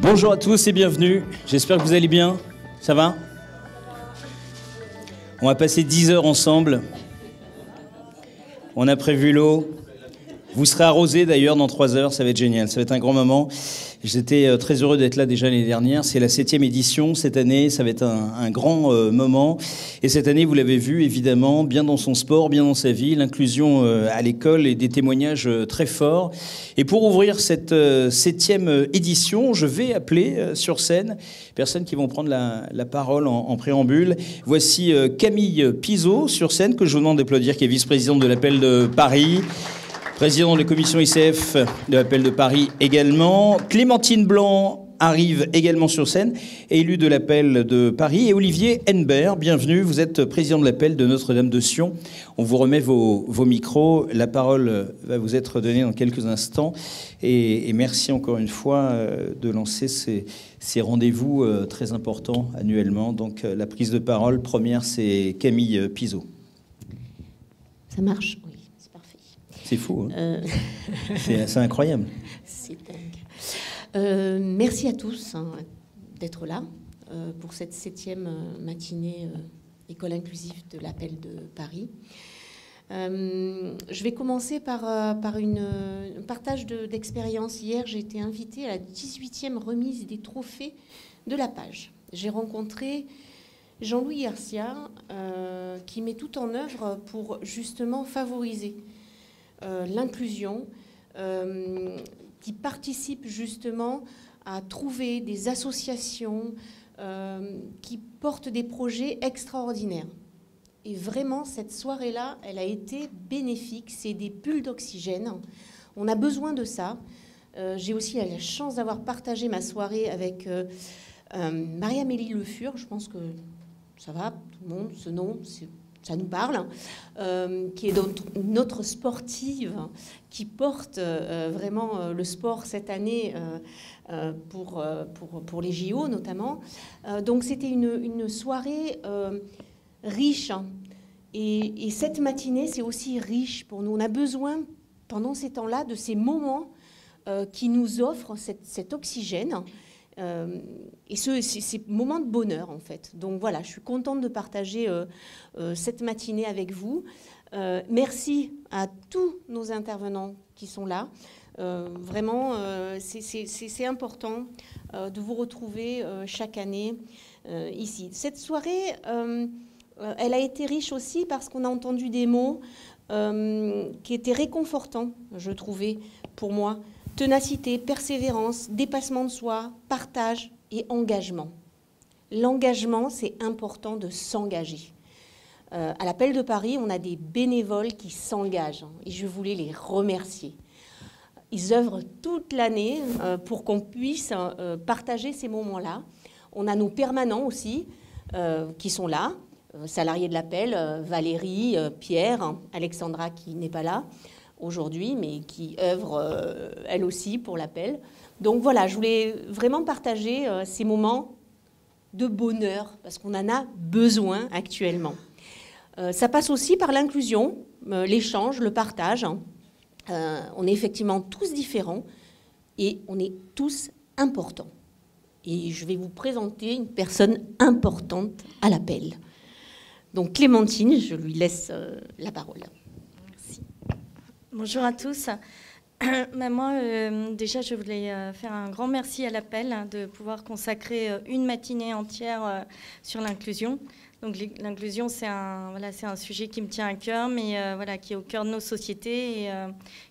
Bonjour à tous et bienvenue. J'espère que vous allez bien. Ça va? On va passer 10 heures ensemble. On a prévu l'eau. Vous serez arrosés d'ailleurs dans 3 heures, ça va être génial. Ça va être un grand moment. J'étais très heureux d'être là déjà l'année dernière. C'est la 7e édition. Cette année, ça va être un grand moment. Et cette année, vous l'avez vu, évidemment, bien dans son sport, bien dans sa vie, l'inclusion à l'école et des témoignages très forts. Et pour ouvrir cette 7e édition, je vais appeler sur scène personnes qui vont prendre la parole en préambule. Voici Camille Pizot sur scène, que je vous demande d'applaudir, qui est vice-présidente de l'Appel de Paris. Président de la commission ICF de l'Appel de Paris également. Clémentine Blanc arrive également sur scène, élue de l'Appel de Paris. Et Olivier Henbert, bienvenue. Vous êtes président de l'Appel de Notre-Dame de Sion. On vous remet vos micros. La parole va vous être donnée dans quelques instants. Et merci encore une fois de lancer ces rendez-vous très importants annuellement. Donc la prise de parole première, c'est Camille Pizot. Ça marche? C'est fou, hein. C'est incroyable. C'est dingue. Merci à tous d'être là pour cette 7e matinée école inclusive de l'Appel de Paris. Je vais commencer par un partage d'expérience. Hier, j'ai été invitée à la 18e remise des trophées de la page. J'ai rencontré Jean-Louis Garcia qui met tout en œuvre pour justement favoriser l'inclusion, qui participe justement à trouver des associations qui portent des projets extraordinaires. Et vraiment, cette soirée-là, elle a été bénéfique. C'est des bulles d'oxygène. On a besoin de ça. J'ai aussi la chance d'avoir partagé ma soirée avec Marie-Amélie Le Fur. Je pense que ça va, tout le monde, ce nom, ça nous parle, qui est notre sportive, qui porte vraiment le sport cette année pour les JO notamment. Donc c'était une soirée riche. Et cette matinée, c'est aussi riche pour nous. On a besoin, pendant ces temps-là, de ces moments qui nous offrent cet oxygène. Et ces moments de bonheur, en fait. Donc voilà, je suis contente de partager cette matinée avec vous. Merci à tous nos intervenants qui sont là. Vraiment, c'est important de vous retrouver chaque année ici. Cette soirée, elle a été riche aussi parce qu'on a entendu des mots qui étaient réconfortants, je trouvais, pour moi. Ténacité, persévérance, dépassement de soi, partage et engagement. L'engagement, c'est important de s'engager. À l'Appel de Paris, on a des bénévoles qui s'engagent et je voulais les remercier. Ils œuvrent toute l'année pour qu'on puisse partager ces moments-là. On a nos permanents aussi qui sont là, salariés de l'Appel, Valérie, Pierre, Alexandra qui n'est pas là aujourd'hui, mais qui œuvre elle aussi pour l'Appel. Donc voilà, je voulais vraiment partager ces moments de bonheur, parce qu'on en a besoin actuellement. Ça passe aussi par l'inclusion, l'échange, le partage. On est effectivement tous différents et on est tous importants. Et je vais vous présenter une personne importante à l'Appel. Donc Clémentine, je lui laisse la parole. Bonjour à tous. Moi, déjà, je voulais faire un grand merci à l'Appel de pouvoir consacrer une matinée entière sur l'inclusion. Donc l'inclusion, c'est un sujet qui me tient à cœur, mais qui est au cœur de nos sociétés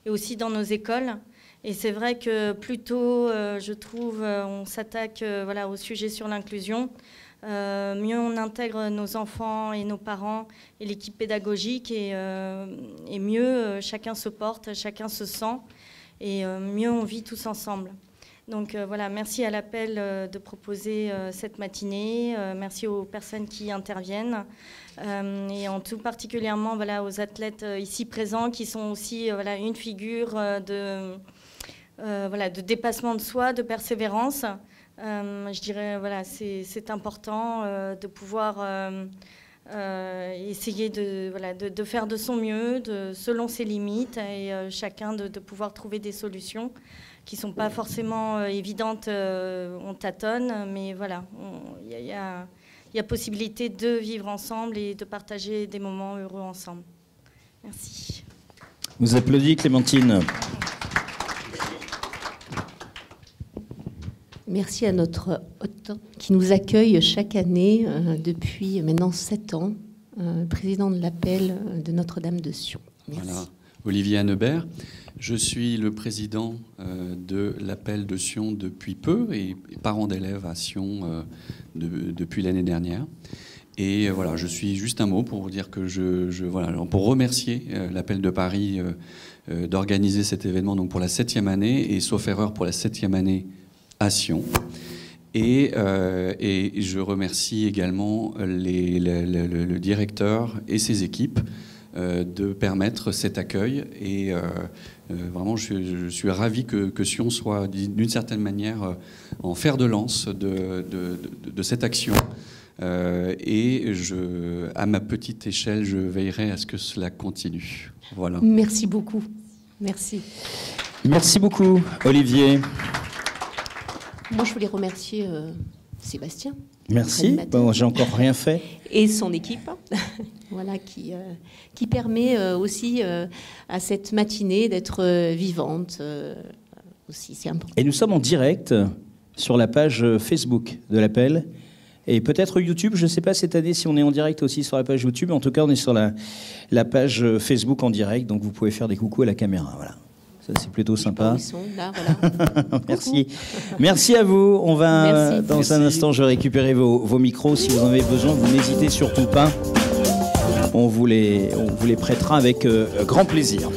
et aussi dans nos écoles. Et c'est vrai que plus tôt, je trouve, on s'attaque au sujet sur l'inclusion, mieux on intègre nos enfants et nos parents et l'équipe pédagogique et mieux chacun se porte, chacun se sent et mieux on vit tous ensemble. Donc merci à l'Appel de proposer cette matinée, merci aux personnes qui interviennent et en tout particulièrement aux athlètes ici présents qui sont aussi une figure de dépassement de soi, de persévérance. Je dirais, c'est important de pouvoir essayer de faire de son mieux, selon ses limites, et chacun de pouvoir trouver des solutions sont pas forcément évidentes, on tâtonne, mais voilà, il y a possibilité de vivre ensemble et de partager des moments heureux ensemble. Merci. Vous applaudissez, Clémentine. Merci à notre hôte qui nous accueille chaque année depuis maintenant 7 ans, président de l'appel de Notre-Dame de Sion. Merci. Voilà. Olivier Annebert. Je suis le président de l'appel de Sion depuis peu et parent d'élèves à Sion depuis l'année dernière. Et voilà, je suis juste un mot pour vous dire que pour remercier l'appel de Paris d'organiser cet événement donc pour la 7e année et sauf erreur pour la 7e année à Sion. Et je remercie également le directeur et ses équipes de permettre cet accueil. Et vraiment, je suis ravi que Sion soit, d'une certaine manière, en fer de lance de cette action. Et à ma petite échelle, je veillerai à ce que cela continue. Voilà. Merci beaucoup. Merci. Merci beaucoup, Olivier. Moi, je voulais remercier Sébastien. Merci. Bon, j'ai encore rien fait. Et son équipe, voilà, qui permet aussi à cette matinée d'être vivante. Aussi, c'est important. Et nous sommes en direct sur la page Facebook de l'appel. Et peut-être YouTube, je ne sais pas cette année si on est en direct aussi sur la page YouTube. En tout cas, on est sur la page Facebook en direct. Donc, vous pouvez faire des coucous à la caméra. Voilà. Ça, c'est plutôt sympa. Ils sont là, voilà. Merci. Merci à vous. On va, dans un instant, je vais récupérer vos micros. Si vous en avez besoin, vous n'hésitez surtout pas. On vous les prêtera avec grand plaisir.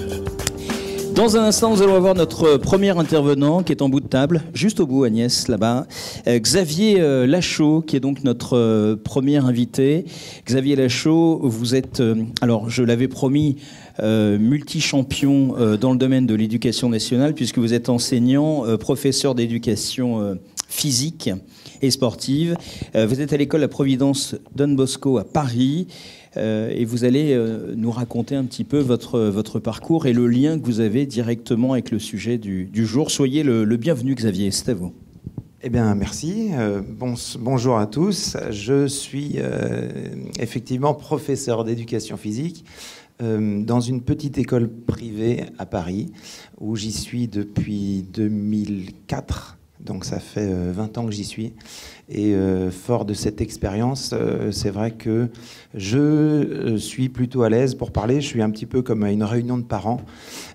Dans un instant, nous allons avoir notre premier intervenant qui est en bout de table, juste au bout, Agnès, là-bas. Xavier Lachaud, qui est donc notre premier invité. Xavier Lachaud, vous êtes, alors je l'avais promis, multi-champion dans le domaine de l'éducation nationale, puisque vous êtes enseignant, professeur d'éducation physique et sportive. Vous êtes à l'école La Providence Don Bosco à Paris. Et vous allez nous raconter un petit peu votre parcours et le lien que vous avez directement avec le sujet du jour. Soyez le bienvenu, Xavier, c'est à vous. Eh bien, merci. Bonjour à tous. Je suis effectivement professeur d'éducation physique dans une petite école privée à Paris, où j'y suis depuis 2004. Donc ça fait 20 ans que j'y suis. Et fort de cette expérience, c'est vrai que je suis plutôt à l'aise pour parler. Je suis un petit peu comme à une réunion de parents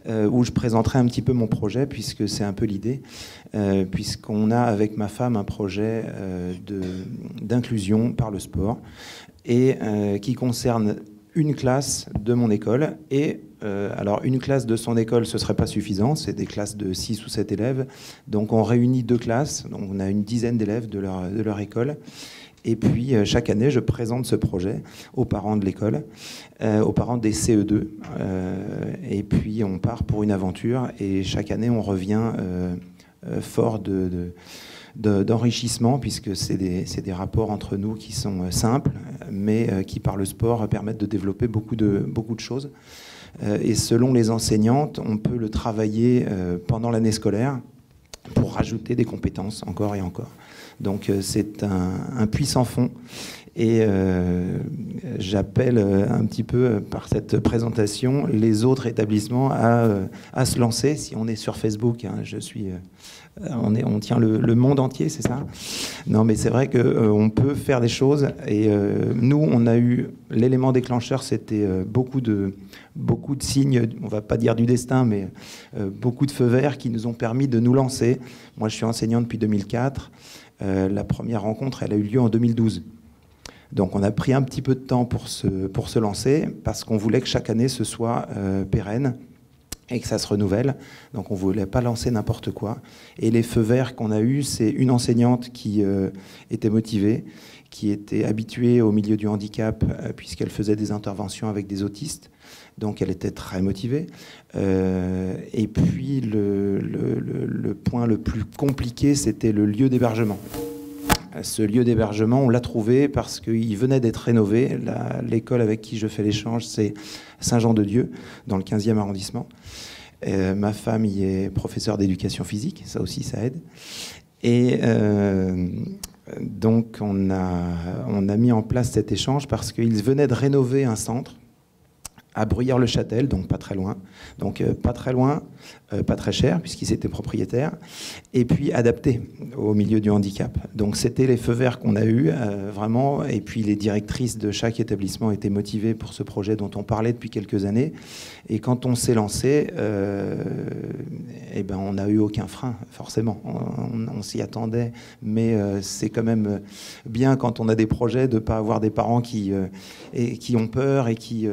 où je présenterai un petit peu mon projet, puisque c'est un peu l'idée, puisqu'on a avec ma femme un projet d'inclusion par le sport et qui concerne une classe de mon école. Et alors, une classe de son école, ce ne serait pas suffisant. C'est des classes de 6 ou 7 élèves. Donc, on réunit 2 classes. Donc, on a une dizaine d'élèves de leur école. Et puis, chaque année, je présente ce projet aux parents de l'école, aux parents des CE2. Et puis, on part pour une aventure. Et chaque année, on revient fort d'enrichissement, puisque c'est des rapports entre nous qui sont simples, mais qui, par le sport, permettent de développer beaucoup de choses. Et selon les enseignantes, on peut le travailler pendant l'année scolaire pour rajouter des compétences encore et encore. Donc c'est un puits sans fond. Et j'appelle un petit peu par cette présentation les autres établissements à se lancer. Si on est sur Facebook, hein, on tient le monde entier, c'est ça? Non, mais c'est vrai qu'on peut faire des choses. Et nous, on a eu l'élément déclencheur, c'était beaucoup de signes, on va pas dire du destin, mais beaucoup de feux verts qui nous ont permis de nous lancer. Moi, je suis enseignant depuis 2004. La première rencontre, elle a eu lieu en 2012. Donc on a pris un petit peu de temps pour se lancer, parce qu'on voulait que chaque année ce soit pérenne et que ça se renouvelle. Donc on ne voulait pas lancer n'importe quoi. Et les feux verts qu'on a eus, c'est une enseignante qui était motivée, qui était habituée au milieu du handicap, puisqu'elle faisait des interventions avec des autistes. Donc elle était très motivée. Et puis le point le plus compliqué, c'était le lieu d'hébergement. Ce lieu d'hébergement, on l'a trouvé parce qu'il venait d'être rénové. L'école avec qui je fais l'échange, c'est Saint-Jean-de-Dieu, dans le 15e arrondissement. Ma femme y est professeure d'éducation physique, ça aussi ça aide. Et donc on a mis en place cet échange parce qu'ils venaient de rénover un centre à Bruyères-le-Châtel, donc pas très loin. Donc pas très loin, pas très cher, puisqu'ils étaient propriétaires, et puis adapté au milieu du handicap. Donc c'était les feux verts qu'on a eus, vraiment, et puis les directrices de chaque établissement étaient motivées pour ce projet dont on parlait depuis quelques années. Et quand on s'est lancé, eh ben, on n'a eu aucun frein, forcément. On s'y attendait, mais c'est quand même bien quand on a des projets de ne pas avoir des parents qui ont peur et qui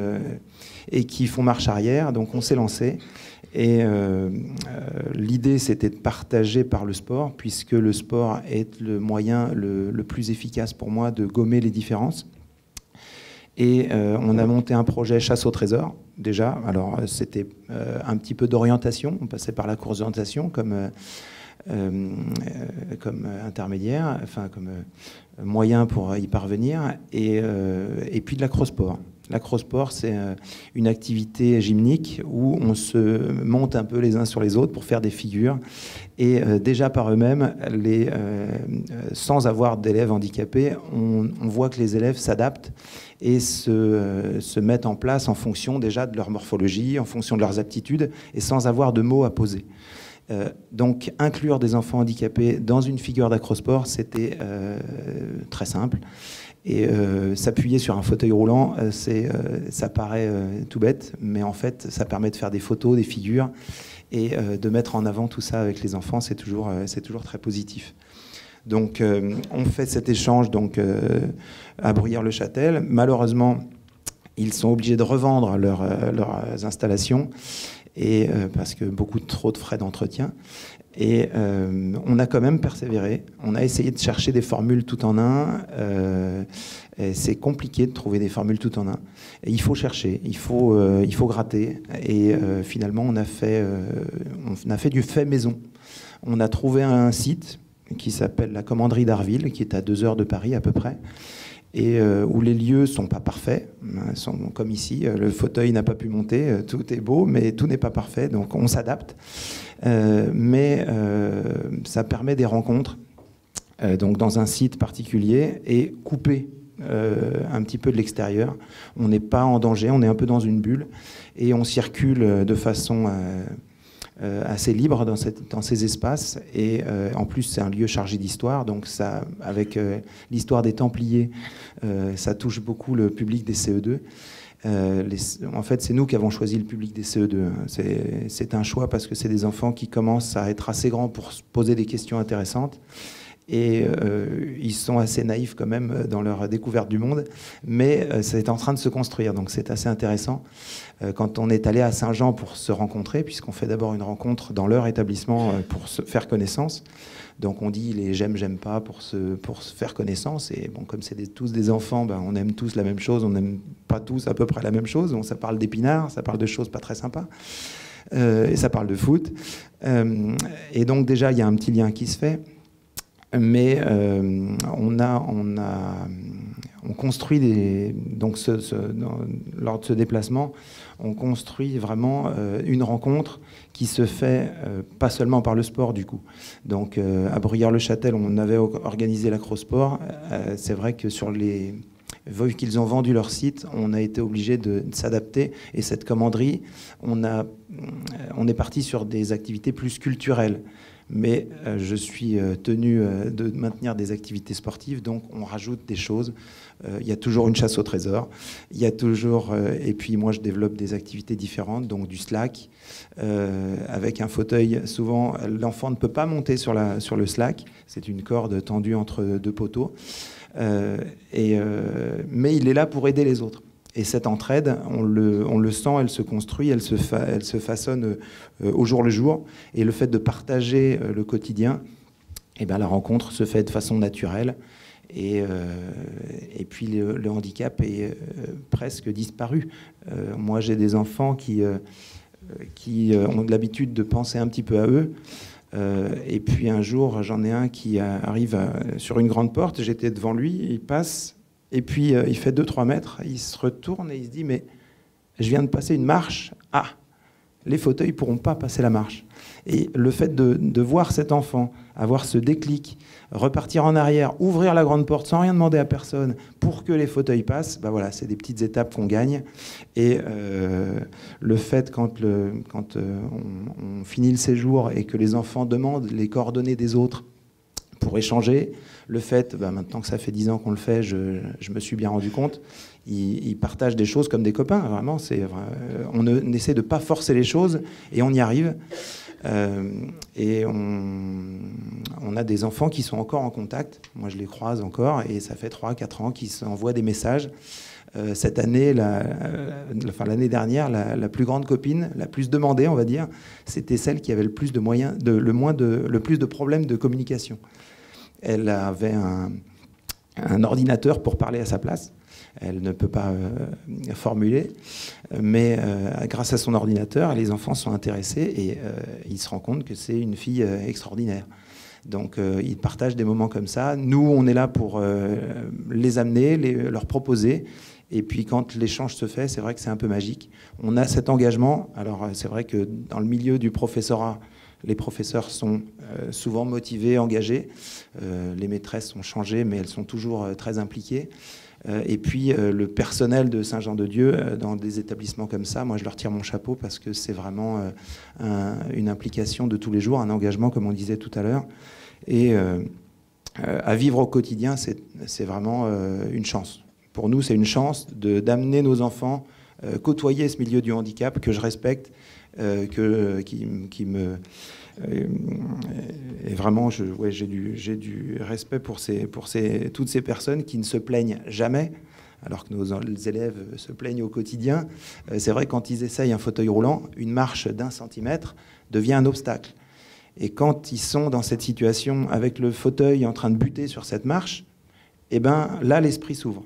font marche arrière. Donc on s'est lancé. Et l'idée, c'était de partager par le sport, puisque le sport est le moyen le plus efficace pour moi de gommer les différences. Et on a monté un projet chasse au trésor, déjà. Alors, c'était un petit peu d'orientation. On passait par la course d'orientation comme intermédiaire, enfin comme moyen pour y parvenir, et puis de l'acrosport. L'acrosport, c'est une activité gymnique où on se monte un peu les uns sur les autres pour faire des figures. Et déjà par eux-mêmes, sans avoir d'élèves handicapés, on voit que les élèves s'adaptent et se mettent en place en fonction déjà de leur morphologie, en fonction de leurs aptitudes, et sans avoir de mots à poser. Donc inclure des enfants handicapés dans une figure d'acrosport, c'était très simple. Et s'appuyer sur un fauteuil roulant, ça paraît tout bête, mais en fait, ça permet de faire des photos, des figures, et de mettre en avant tout ça avec les enfants, c'est toujours très positif. Donc, on fait cet échange donc, à Bruyères-le-Châtel. Malheureusement, ils sont obligés de revendre leurs installations, et, parce que beaucoup trop de frais d'entretien. Et on a quand même persévéré. On a essayé de chercher des formules tout en un. C'est compliqué de trouver des formules tout en un. Et il faut chercher, il faut gratter. Et finalement, on a fait du fait maison. On a trouvé un site qui s'appelle la Commanderie d'Arville, qui est à 2 heures de Paris à peu près, et où les lieux sont pas parfaits, sont comme ici, le fauteuil n'a pas pu monter, tout est beau, mais tout n'est pas parfait, donc on s'adapte. Mais ça permet des rencontres, donc dans un site particulier, et coupé un petit peu de l'extérieur. On n'est pas en danger, on est un peu dans une bulle, et on circule de façon assez libre dans ces espaces. Et en plus, c'est un lieu chargé d'histoire, donc ça, avec l'histoire des Templiers, ça touche beaucoup le public des CE2. En fait, c'est nous qui avons choisi le public des CE2. C'est un choix parce que c'est des enfants qui commencent à être assez grands pour se poser des questions intéressantes. Et ils sont assez naïfs quand même dans leur découverte du monde, mais c'est en train de se construire, donc c'est assez intéressant. Quand on est allé à Saint-Jean pour se rencontrer, puisqu'on fait d'abord une rencontre dans leur établissement pour se faire connaissance, donc on dit les j'aime pas pour se faire connaissance, et bon, comme c'est tous des enfants, ben, on aime tous la même chose, on n'aime pas tous à peu près la même chose, donc ça parle d'épinards, ça parle de choses pas très sympas, et ça parle de foot, et donc déjà il y a un petit lien qui se fait. Mais on construit donc lors de ce déplacement, on construit vraiment une rencontre qui se fait pas seulement par le sport du coup. Donc à Bruyères-le-Châtel, on avait organisé l'acrosport. C'est vrai que vu qu'ils ont vendu leur site, on a été obligé de s'adapter. Et cette commanderie, on est parti sur des activités plus culturelles. Mais je suis tenu de maintenir des activités sportives, donc on rajoute des choses. Il y a toujours une chasse au trésor, il y a toujours, et puis moi je développe des activités différentes, donc du slack, avec un fauteuil. Souvent, l'enfant ne peut pas monter sur le slack, c'est une corde tendue entre 2 poteaux, mais il est là pour aider les autres. Et cette entraide, on le sent, elle se construit, elle se façonne au jour le jour. Et le fait de partager le quotidien, eh ben, la rencontre se fait de façon naturelle. Et puis le handicap est presque disparu. Moi, j'ai des enfants qui ont de l'habitude de penser un petit peu à eux. Et puis un jour, j'en ai un qui arrive sur une grande porte. J'étais devant lui, il passe... Et puis, il fait 2-3 mètres, il se retourne et il se dit « Mais je viens de passer une marche. Ah !» les fauteuils ne pourront pas passer la marche. Et le fait de voir cet enfant avoir ce déclic, repartir en arrière, ouvrir la grande porte sans rien demander à personne pour que les fauteuils passent, ben voilà, c'est des petites étapes qu'on gagne. Et le fait, quand on finit le séjour et que les enfants demandent les coordonnées des autres pour échanger, le fait, maintenant que ça fait 10 ans qu'on le fait, je me suis bien rendu compte, ils partagent des choses comme des copains, vraiment. On essaie de ne pas forcer les choses et on y arrive. Et on a des enfants qui sont encore en contact. Moi, je les croise encore et ça fait 3-4 ans qu'ils s'envoient des messages. Cette année, l'année dernière, la plus grande copine, la plus demandée, on va dire, c'était celle qui avait le plus de moyens, le plus de problèmes de communication. Elle avait un ordinateur pour parler à sa place. Elle ne peut pas formuler, mais grâce à son ordinateur, les enfants sont intéressés et ils se rendent compte que c'est une fille extraordinaire. Donc ils partagent des moments comme ça. Nous, on est là pour les amener, leur proposer. Et puis quand l'échange se fait, c'est vrai que c'est un peu magique. On a cet engagement. Alors c'est vrai que dans le milieu du professorat, les professeurs sont souvent motivés, engagés. Les maîtresses ont changé, mais elles sont toujours très impliquées. Et puis le personnel de Saint-Jean-de-Dieu, dans des établissements comme ça, moi je leur tire mon chapeau parce que c'est vraiment une implication de tous les jours, un engagement comme on disait tout à l'heure. Et à vivre au quotidien, c'est vraiment une chance. Pour nous, c'est une chance d'amener nos enfants côtoyer ce milieu du handicap que je respecte, qui me... Et vraiment, j'ai du respect pour toutes ces personnes qui ne se plaignent jamais, alors que nos élèves se plaignent au quotidien. C'est vrai, quand ils essayent un fauteuil roulant, une marche d'1 centimètre devient un obstacle. Et quand ils sont dans cette situation, avec le fauteuil en train de buter sur cette marche, eh ben, là, l'esprit s'ouvre.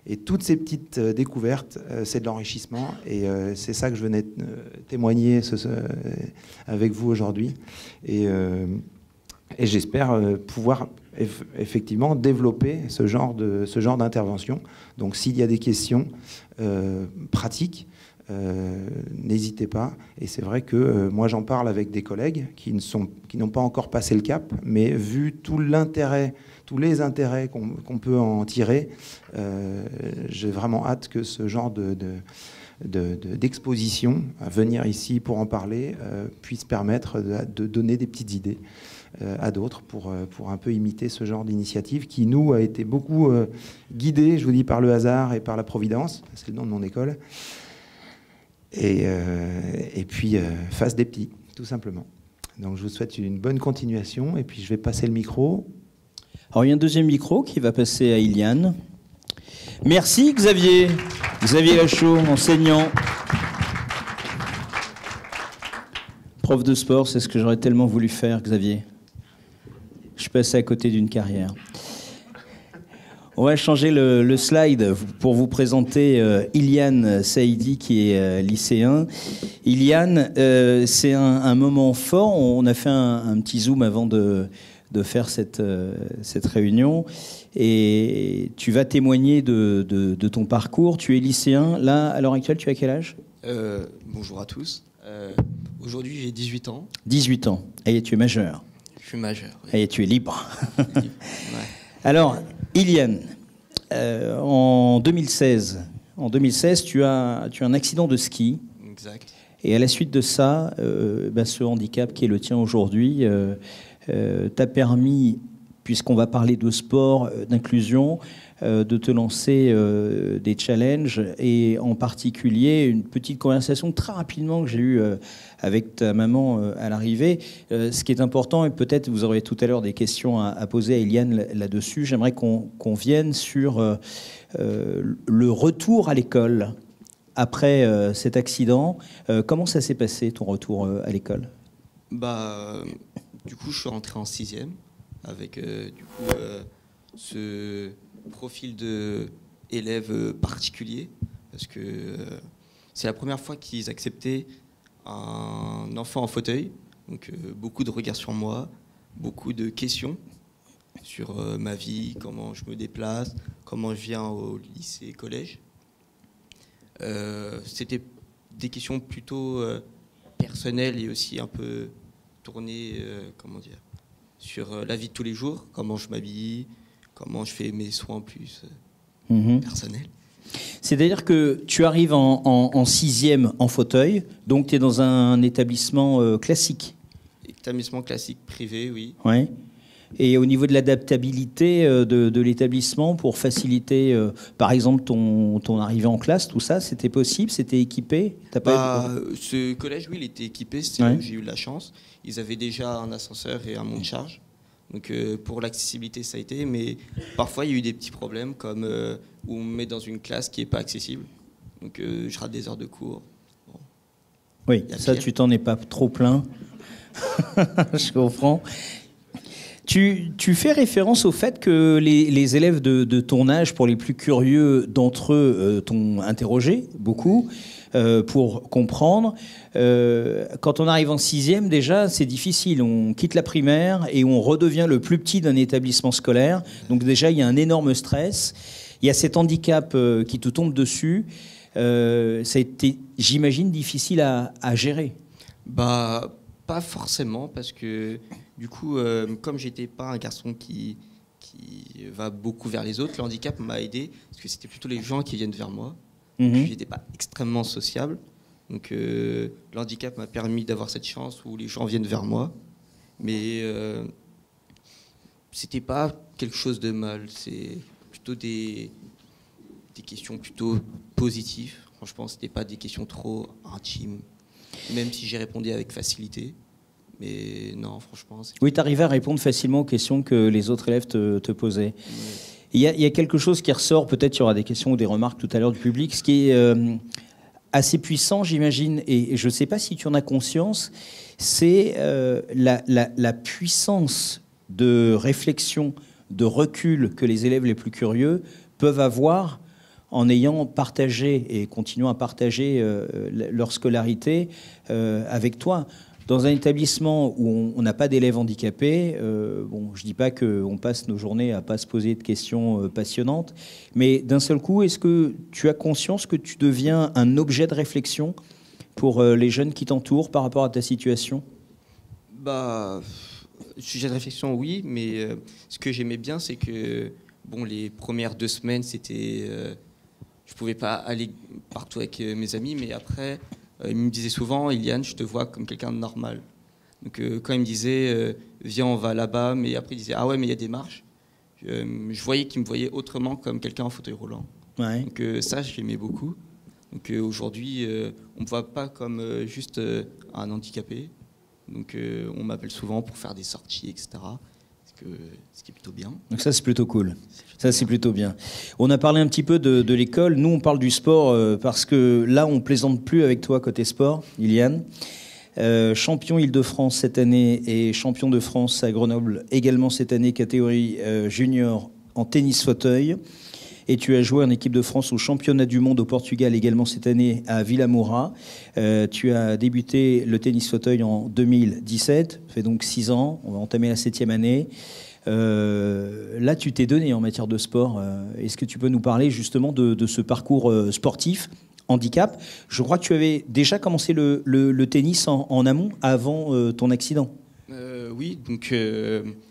Et toutes ces petites découvertes, c'est de l'enrichissement. Et c'est ça que je venais témoigner avec vous aujourd'hui. Et j'espère pouvoir effectivement développer ce genre d'intervention. Donc s'il y a des questions pratiques, n'hésitez pas. Et c'est vrai que moi j'en parle avec des collègues qui n'ont pas encore passé le cap, mais vu tous les intérêts qu'on peut en tirer, j'ai vraiment hâte que ce genre d'exposition, à venir ici pour en parler, puisse permettre de donner des petites idées à d'autres pour un peu imiter ce genre d'initiative qui, nous, a été beaucoup guidé, je vous dis, par le hasard et par la Providence, c'est le nom de mon école, et puis face des petits, tout simplement. Donc je vous souhaite une bonne continuation, et puis je vais passer le micro. Alors il y a un deuxième micro qui va passer à Iliane. Merci Xavier. Xavier Lachaud, enseignant. Prof de sport, c'est ce que j'aurais tellement voulu faire, Xavier. Je passais à côté d'une carrière. On va changer le slide pour vous présenter Iliane Saïdi, qui est lycéen. Iliane, c'est un moment fort. On a fait un petit zoom avant de faire cette réunion. Et tu vas témoigner de ton parcours. Tu es lycéen. Là, à l'heure actuelle, tu as quel âge ? Bonjour à tous. Aujourd'hui, j'ai 18 ans. 18 ans. Et tu es majeur. Je suis majeur. Oui. Et tu es libre. Ouais. Alors, Iliane, en 2016, tu as un accident de ski. Exact. Et à la suite de ça, ce handicap qui est le tien aujourd'hui t'a permis, puisqu'on va parler de sport, d'inclusion, de te lancer des challenges, et en particulier une petite conversation très rapidement que j'ai eue avec ta maman à l'arrivée. Ce qui est important, et peut-être vous aurez tout à l'heure des questions à poser à Iliane là-dessus, j'aimerais qu'on vienne sur le retour à l'école après cet accident. Comment ça s'est passé, ton retour à l'école ? Du coup, je suis rentré en 6e avec ce profil d'élève particulier, parce que c'est la première fois qu'ils acceptaient un enfant en fauteuil. Donc beaucoup de regards sur moi, beaucoup de questions sur ma vie, comment je me déplace, comment je viens au lycée, collège. C'était des questions plutôt personnel et aussi un peu tourné, comment dire, sur la vie de tous les jours, comment je m'habille, comment je fais mes soins plus personnels. C'est-à-dire que tu arrives en sixième en fauteuil, donc tu es dans un établissement classique. Établissement classique privé, oui. Ouais. Et au niveau de l'adaptabilité de l'établissement pour faciliter, par exemple, ton arrivée en classe, tout ça, c'était possible? C'était équipé? Ce collège, oui, il était équipé, c'est là où j'ai eu de la chance. Ils avaient déjà un ascenseur et un monte-charge. Donc pour l'accessibilité, ça a été. Mais parfois, il y a eu des petits problèmes, comme où on me met dans une classe qui n'est pas accessible. Donc je rate des heures de cours. Bon. Oui, ça, pire. Tu t'en es pas trop plaint. Je comprends. Tu fais référence au fait que les élèves de ton âge, pour les plus curieux d'entre eux, t'ont interrogé beaucoup pour comprendre. Quand on arrive en sixième, déjà, c'est difficile. On quitte la primaire et on redevient le plus petit d'un établissement scolaire. Donc déjà, il y a un énorme stress. Il y a cet handicap qui te tombe dessus. Ça a été, j'imagine, difficile à gérer. Pas forcément, parce que du coup, comme j'étais pas un garçon qui va beaucoup vers les autres, le handicap m'a aidé, parce que c'était plutôt les gens qui viennent vers moi. Je n'étais pas extrêmement sociable. Donc le handicap m'a permis d'avoir cette chance où les gens viennent vers moi. Mais c'était pas quelque chose de mal. C'est plutôt des questions plutôt positives. Franchement, c'était pas des questions trop intimes. Même si j'ai répondu avec facilité. Mais non, franchement... Oui, tu arrivais à répondre facilement aux questions que les autres élèves te posaient. Ouais. Il y a quelque chose qui ressort, peut-être il y aura des questions ou des remarques tout à l'heure du public, ce qui est assez puissant, j'imagine, et je ne sais pas si tu en as conscience, c'est la puissance de réflexion, de recul que les élèves les plus curieux peuvent avoir en ayant partagé et continuant à partager leur scolarité avec toi. Dans un établissement où on n'a pas d'élèves handicapés, bon, je ne dis pas qu'on passe nos journées à ne pas se poser de questions passionnantes, mais d'un seul coup, est-ce que tu as conscience que tu deviens un objet de réflexion pour les jeunes qui t'entourent par rapport à ta situation? Sujet de réflexion, oui, mais ce que j'aimais bien, c'est que bon, les premières 2 semaines, c'était... je ne pouvais pas aller partout avec mes amis, mais après... il me disait souvent, Ilian, je te vois comme quelqu'un de normal. Donc quand il me disait, viens, on va là-bas, mais après il disait, ah ouais, mais il y a des marches. Je voyais qu'il me voyait autrement comme quelqu'un en fauteuil roulant. Ouais. Donc ça, j'aimais beaucoup. Donc aujourd'hui, on ne me voit pas comme juste un handicapé. Donc on m'appelle souvent pour faire des sorties, etc. Ce qui est plutôt bien. Donc ça, c'est plutôt cool. Ça, c'est plutôt bien. On a parlé un petit peu de l'école. Nous, on parle du sport parce que là, on plaisante plus avec toi côté sport, Ilian. Champion Île-de-France cette année et champion de France à Grenoble également cette année, catégorie junior en tennis fauteuil. Et tu as joué en équipe de France au championnat du monde au Portugal également cette année à Villamoura. Tu as débuté le tennis fauteuil en 2017, ça fait donc 6 ans, on va entamer la 7e année. Là, tu t'es donné en matière de sport. Est-ce que tu peux nous parler justement de ce parcours sportif, handicap? Je crois que tu avais déjà commencé le tennis en amont, avant ton accident. Oui, donc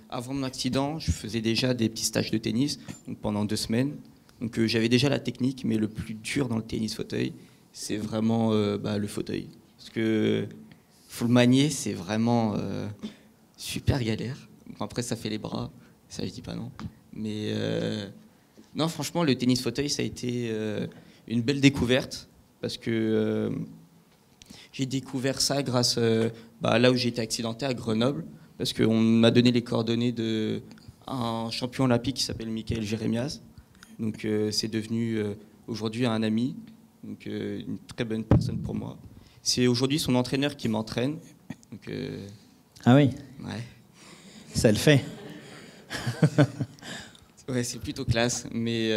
avant mon accident, je faisais déjà des petits stages de tennis donc pendant 2 semaines. Donc j'avais déjà la technique, mais le plus dur dans le tennis fauteuil, c'est vraiment le fauteuil. Parce que faut le manier, c'est vraiment super galère. Après, ça fait les bras, ça je dis pas non. Mais non, franchement, le tennis fauteuil, ça a été une belle découverte. Parce que j'ai découvert ça grâce là où j'ai été accidenté à Grenoble. Parce qu'on m'a donné les coordonnées d'un champion olympique qui s'appelle Michael Jérémias. Donc c'est devenu aujourd'hui un ami, donc une très bonne personne pour moi. C'est aujourd'hui son entraîneur qui m'entraîne. Donc, ah oui. Ouais. Ça le fait. Ouais, c'est plutôt classe. Mais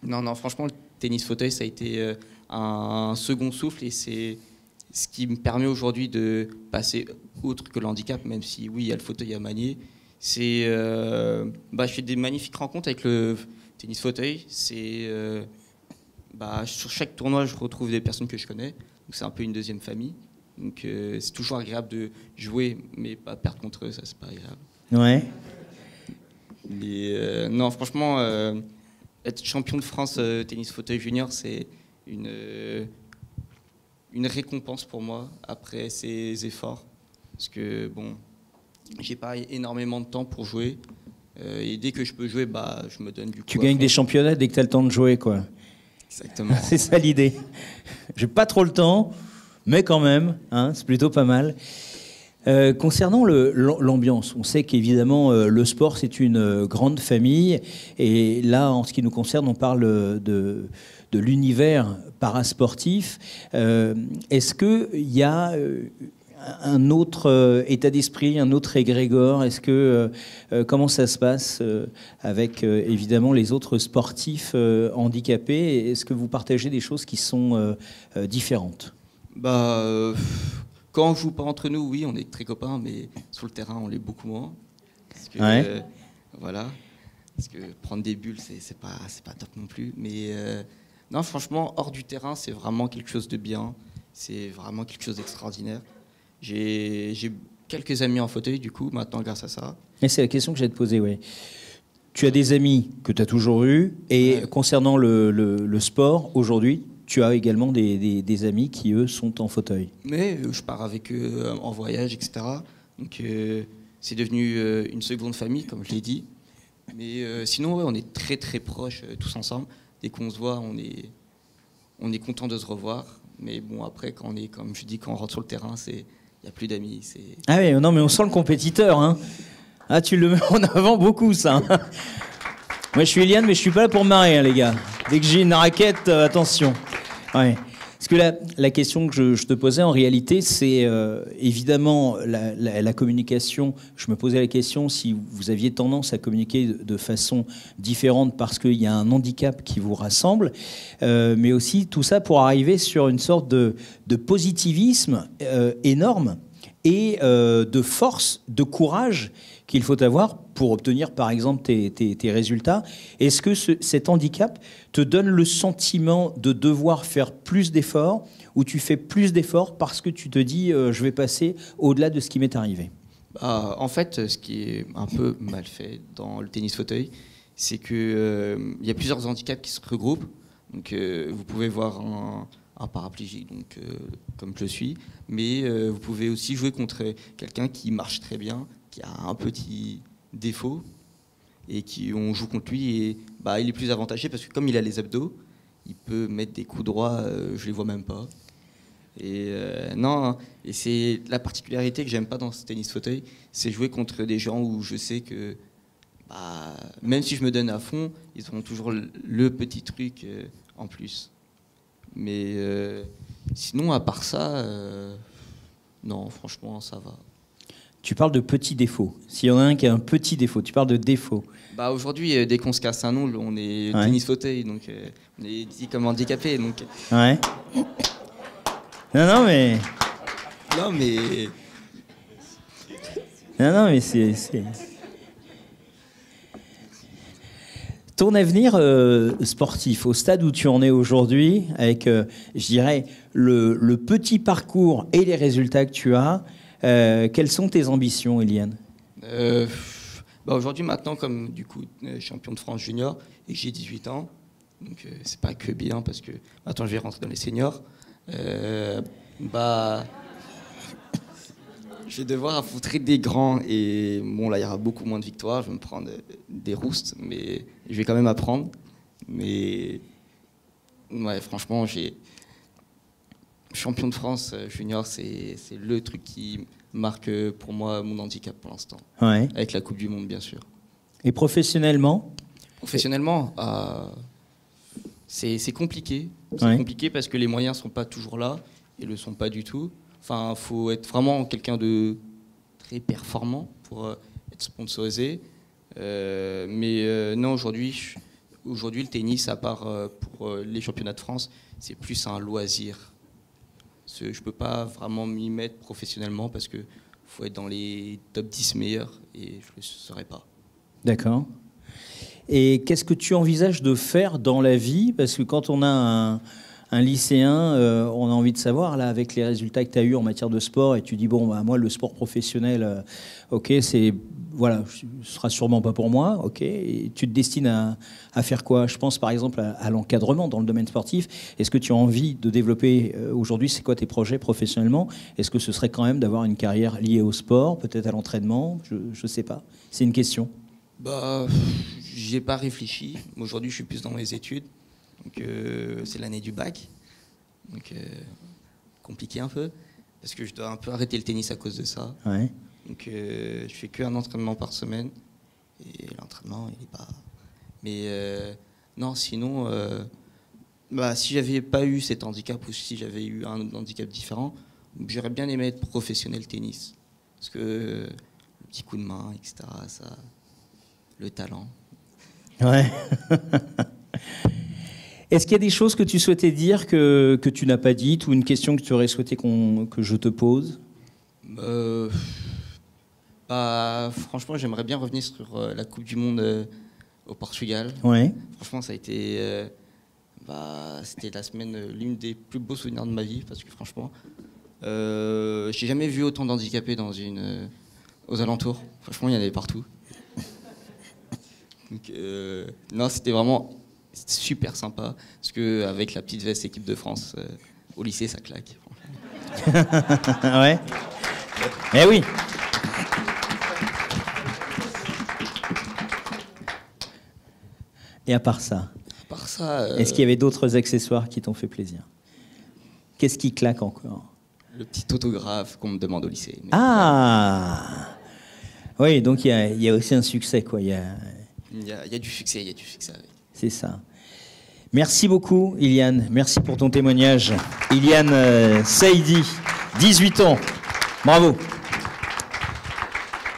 non, franchement, le tennis fauteuil, ça a été un second souffle et c'est ce qui me permet aujourd'hui de passer outre que le handicap, même si oui, il y a le fauteuil à manier. C'est, je fais des magnifiques rencontres avec le tennis fauteuil. C'est, sur chaque tournoi, je retrouve des personnes que je connais. Donc c'est un peu une deuxième famille. Donc c'est toujours agréable de jouer, mais pas perdre contre eux, ça c'est pas agréable. Ouais. Mais non, franchement, être champion de France tennis fauteuil junior, c'est une récompense pour moi après ces efforts. Parce que bon, j'ai pas énormément de temps pour jouer. Et dès que je peux jouer, bah, je me donne du coup. Tu gagnes des championnats dès que tu as le temps de jouer, quoi. Exactement. C'est ça l'idée. J'ai pas trop le temps, mais quand même, hein, c'est plutôt pas mal. Concernant l'ambiance, on sait qu'évidemment le sport c'est une grande famille et là en ce qui nous concerne on parle de l'univers parasportif. Est-ce qu'il y a un autre état d'esprit, un autre égrégore? Est-ce que comment ça se passe avec évidemment les autres sportifs handicapés? Est-ce que vous partagez des choses qui sont différentes? Bah, quand on joue pas entre nous, oui, on est très copains, mais sur le terrain, on l'est beaucoup moins. Parce que, ouais. Voilà. Parce que prendre des bulles, c'est pas top non plus. Mais non, franchement, hors du terrain, c'est vraiment quelque chose de bien. C'est vraiment quelque chose d'extraordinaire. J'ai quelques amis en fauteuil, du coup, maintenant, grâce à ça. Et c'est la question que j'allais te poser, oui. Tu as des amis que tu as toujours eus, et ouais. Concernant le sport, aujourd'hui, tu as également des amis qui, eux, sont en fauteuil. Mais je pars avec eux en voyage, etc. Donc, c'est devenu une seconde famille, comme je l'ai dit. Mais sinon, ouais, on est très, très proches, tous ensemble. Dès qu'on se voit, on est content de se revoir. Mais bon, après, quand on rentre sur le terrain, il n'y a plus d'amis. Ah oui, non, mais on sent le compétiteur. Hein. Ah, tu le mets en avant beaucoup, ça. Hein. Moi, je suis Eliane, mais je ne suis pas là pour me marrer, hein, les gars. Dès que j'ai une raquette, attention. Ouais. Parce que la question que je te posais, en réalité, c'est évidemment la communication. Je me posais la question si vous aviez tendance à communiquer de façon différente parce qu'il y a un handicap qui vous rassemble, mais aussi tout ça pour arriver sur une sorte de positivisme énorme et de force, de courage qu'il faut avoir pour obtenir, par exemple, tes résultats. Est-ce que cet handicap te donne le sentiment de devoir faire plus d'efforts ou tu fais plus d'efforts parce que tu te dis je vais passer au-delà de ce qui m'est arrivé? En fait, ce qui est un peu mal fait dans le tennis fauteuil, c'est qu'il y a plusieurs handicaps qui se regroupent. Donc, vous pouvez voir un paraplégique, donc, comme je suis, mais vous pouvez aussi jouer contre quelqu'un qui marche très bien, qui a un petit défaut, et on joue contre lui, et bah, il est plus avantagé parce que comme il a les abdos, il peut mettre des coups droits, je les vois même pas. Et non, et c'est la particularité que j'aime pas dans ce tennis fauteuil, c'est jouer contre des gens où je sais que bah, même si je me donne à fond, ils auront toujours le petit truc en plus. Mais sinon, à part ça, non, franchement, ça va. Tu parles de petits défauts. S'il y en a un qui a un petit défaut, tu parles de défaut. Bah aujourd'hui, dès qu'on se casse un ongle, on est tennis fauteuil, donc on est dit comme handicapé. Donc... Ouais. Non, mais. Non, mais c'est. Ton avenir sportif, au stade où tu en es aujourd'hui, avec, je dirais, le petit parcours et les résultats que tu as, quelles sont tes ambitions, Eliane? Bah aujourd'hui, maintenant, comme du coup champion de France junior et que j'ai 18 ans, donc c'est pas que bien parce que maintenant je vais rentrer dans les seniors, bah je vais devoir affronter des grands et bon là il y aura beaucoup moins de victoires, je vais me prendre des roustes, mais je vais quand même apprendre. Mais ouais, franchement, champion de France junior, c'est le truc qui marque pour moi mon handicap pour l'instant. Ouais. Avec la Coupe du Monde, bien sûr. Et professionnellement? Professionnellement, c'est compliqué. C'est ouais. compliqué parce que les moyens ne sont pas toujours là et ne le sont pas du tout. Enfin, il faut être vraiment quelqu'un de très performant pour être sponsorisé. Mais non, aujourd'hui, le tennis, à part pour les championnats de France, c'est plus un loisir. Je ne peux pas vraiment m'y mettre professionnellement parce qu'il faut être dans les top 10 meilleurs et je ne le serai pas. D'accord. Et qu'est-ce que tu envisages de faire dans la vie? Parce que quand on a un lycéen, on a envie de savoir, là, avec les résultats que tu as eus en matière de sport, et tu dis, bon, bah, moi, le sport professionnel, ok, voilà, ce sera sûrement pas pour moi, ok, et tu te destines à faire quoi? Je pense par exemple à l'encadrement dans le domaine sportif. Est-ce que tu as envie de développer aujourd'hui, c'est quoi tes projets professionnellement? Est-ce que ce serait quand même d'avoir une carrière liée au sport, peut-être à l'entraînement? Je sais pas, c'est une question. Bah, j'y ai pas réfléchi. Aujourd'hui, je suis plus dans mes études. Donc, c'est l'année du bac. Donc, compliqué un peu. Parce que je dois un peu arrêter le tennis à cause de ça. Ouais. Donc, je fais qu'un entraînement par semaine. Et l'entraînement, il est pas... Mais non, sinon, bah, si j'avais pas eu cet handicap ou si j'avais eu un handicap différent, j'aurais bien aimé être professionnel tennis. Parce que le petit coup de main, etc., ça, le talent. Ouais. Est-ce qu'il y a des choses que tu souhaitais dire que tu n'as pas dites ou une question que tu aurais souhaité que je te pose? Bah, franchement, j'aimerais bien revenir sur la Coupe du Monde au Portugal. Ouais. Franchement, ça a été... c'était la semaine, l'une des plus beaux souvenirs de ma vie, parce que franchement, j'ai jamais vu autant d'handicapés aux alentours. Franchement, il y en avait partout. Donc, non, c'était vraiment super sympa, parce qu'avec la petite veste équipe de France, au lycée, ça claque. Ouais. Eh oui. Et à part ça, est-ce qu'il y avait d'autres accessoires qui t'ont fait plaisir? Qu'est-ce qui claque encore? Le petit autographe qu'on me demande au lycée. Mais oui, donc il y a aussi un succès, quoi. Il y a du succès, avec. C'est ça. Merci beaucoup, Iliane. Merci pour ton témoignage. Iliane Saïdi, 18 ans. Bravo.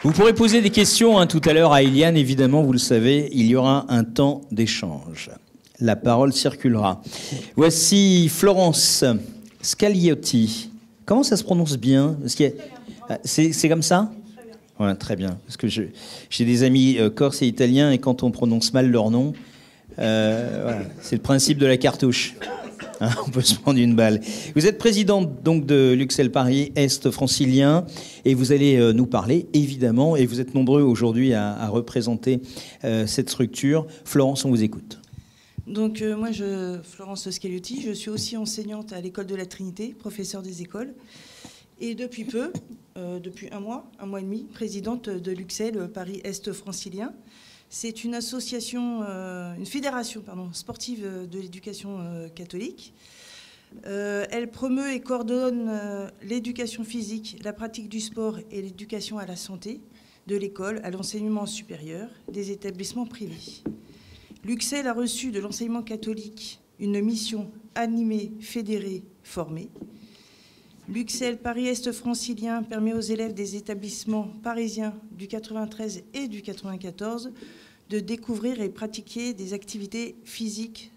Vous pourrez poser des questions tout à l'heure à Iliane, évidemment, vous le savez, il y aura un temps d'échange. La parole circulera. Voici Florence Scagliotti. Comment ça se prononce bien? C'est comme ça? Ouais, très bien. Parce que j'ai des amis corses et italiens, et quand on prononce mal leur nom, voilà, c'est le principe de la cartouche. Hein, on peut se prendre une balle. Vous êtes présidente donc de l'UXEL Paris Est francilien et vous allez nous parler évidemment, et vous êtes nombreux aujourd'hui à représenter cette structure. Florence, on vous écoute. Donc moi, Florence Scagliotti, je suis aussi enseignante à l'école de la Trinité, professeure des écoles, et depuis peu, depuis un mois et demi, présidente de l'UXEL Paris Est francilien. C'est une association, une fédération sportive de l'éducation catholique. Elle promeut et coordonne l'éducation physique, la pratique du sport et l'éducation à la santé de l'école à l'enseignement supérieur des établissements privés. L'UXEL a reçu de l'enseignement catholique une mission animée, fédérée, formée. L'UXEL Paris-Est francilien permet aux élèves des établissements parisiens du 93 et du 94 de découvrir et pratiquer des activités physiques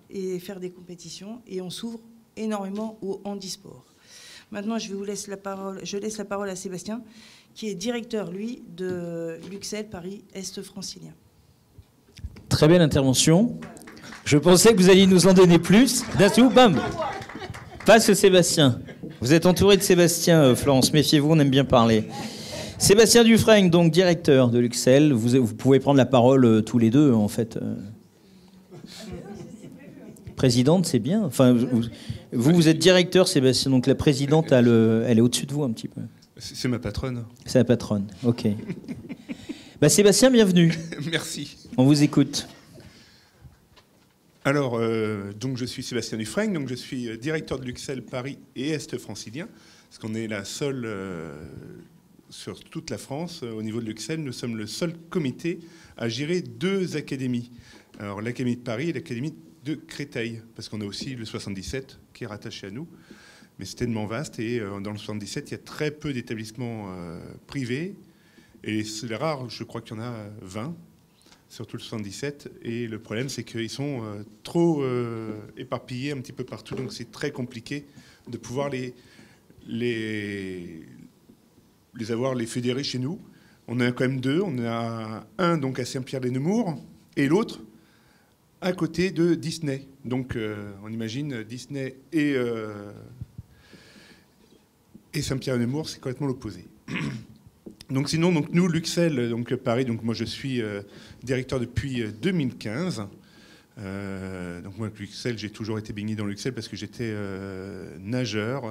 et faire des compétitions. Et on s'ouvre énormément au handisport. Maintenant, je laisse la parole à Sébastien, qui est directeur, lui, de l'UXEL Paris-Est francilien. Très belle intervention. Je pensais que vous alliez nous en donner plus. D'un coup, bam! Passe Sébastien. Vous êtes entouré de Sébastien, Florence. Méfiez-vous, on aime bien parler. Sébastien Dufresne, donc directeur de l'UXEL. Vous pouvez prendre la parole tous les deux, en fait. Présidente, c'est bien. Enfin, vous êtes directeur, Sébastien. Donc la présidente, elle est au-dessus de vous un petit peu. C'est ma patronne. C'est la patronne, ok. Bah, Sébastien, bienvenue. Merci. On vous écoute. Alors, donc je suis Sébastien Dufresne, donc je suis directeur de l'UXEL Paris et Est francilien, parce qu'on est la seule, sur toute la France, au niveau de l'UXEL, nous sommes le seul comité à gérer 2 académies. Alors l'Académie de Paris et l'Académie de Créteil, parce qu'on a aussi le 77 qui est rattaché à nous, mais c'est tellement vaste, et dans le 77, il y a très peu d'établissements privés, et c'est rare, je crois qu'il y en a 20, surtout le 77, et le problème c'est qu'ils sont trop éparpillés un petit peu partout, donc c'est très compliqué de pouvoir les fédérer chez nous. On en a quand même 2, on a un donc à Saint-Pierre-les-Nemours et l'autre à côté de Disney. Donc on imagine Disney et Saint-Pierre-et-Nemours, c'est complètement l'opposé. Donc sinon, donc nous, Luxel, donc Paris, donc moi je suis directeur depuis 2015. Donc moi, Luxel, j'ai toujours été baigné dans Luxel parce que j'étais nageur.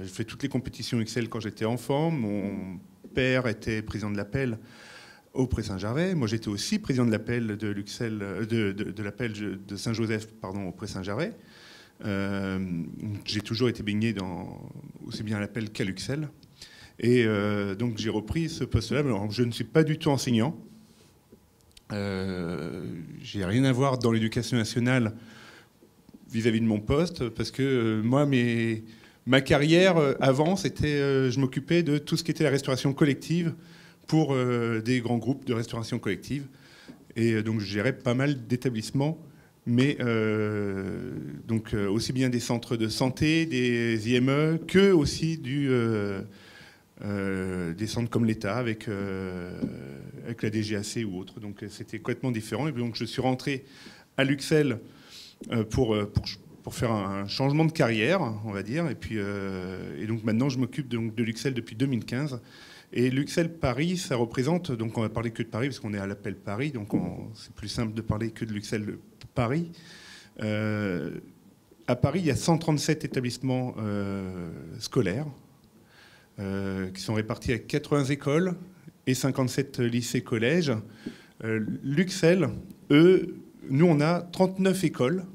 J'ai fait toutes les compétitions Luxel quand j'étais enfant. Mon père était président de l'appel au Pré-Saint-Gervais. Moi, j'étais aussi président de l'appel de Luxel, de l'appel de Saint-Joseph, pardon, au Pré-Saint-Gervais. J'ai toujours été baigné dans aussi bien l'appel qu'à Luxel. Et donc j'ai repris ce poste-là. Alors, je ne suis pas du tout enseignant. J'ai rien à voir dans l'éducation nationale vis-à-vis de mon poste, parce que moi, ma carrière avant, c'était, je m'occupais de tout ce qui était la restauration collective pour des grands groupes de restauration collective. Et donc je gérais pas mal d'établissements, mais donc aussi bien des centres de santé, des IME, que aussi des centres comme l'État avec la DGAC ou autre. Donc c'était complètement différent. Et donc je suis rentré à Luxel pour faire un changement de carrière, on va dire. Et donc maintenant je m'occupe de Luxel depuis 2015. Et Luxel Paris, ça représente, donc on va parler que de Paris parce qu'on est à l'appel Paris, donc c'est plus simple de parler que de Luxel Paris. À Paris, il y a 137 établissements scolaires qui sont répartis à 80 écoles et 57 lycées-collèges. Luxel, nous on a 39 écoles,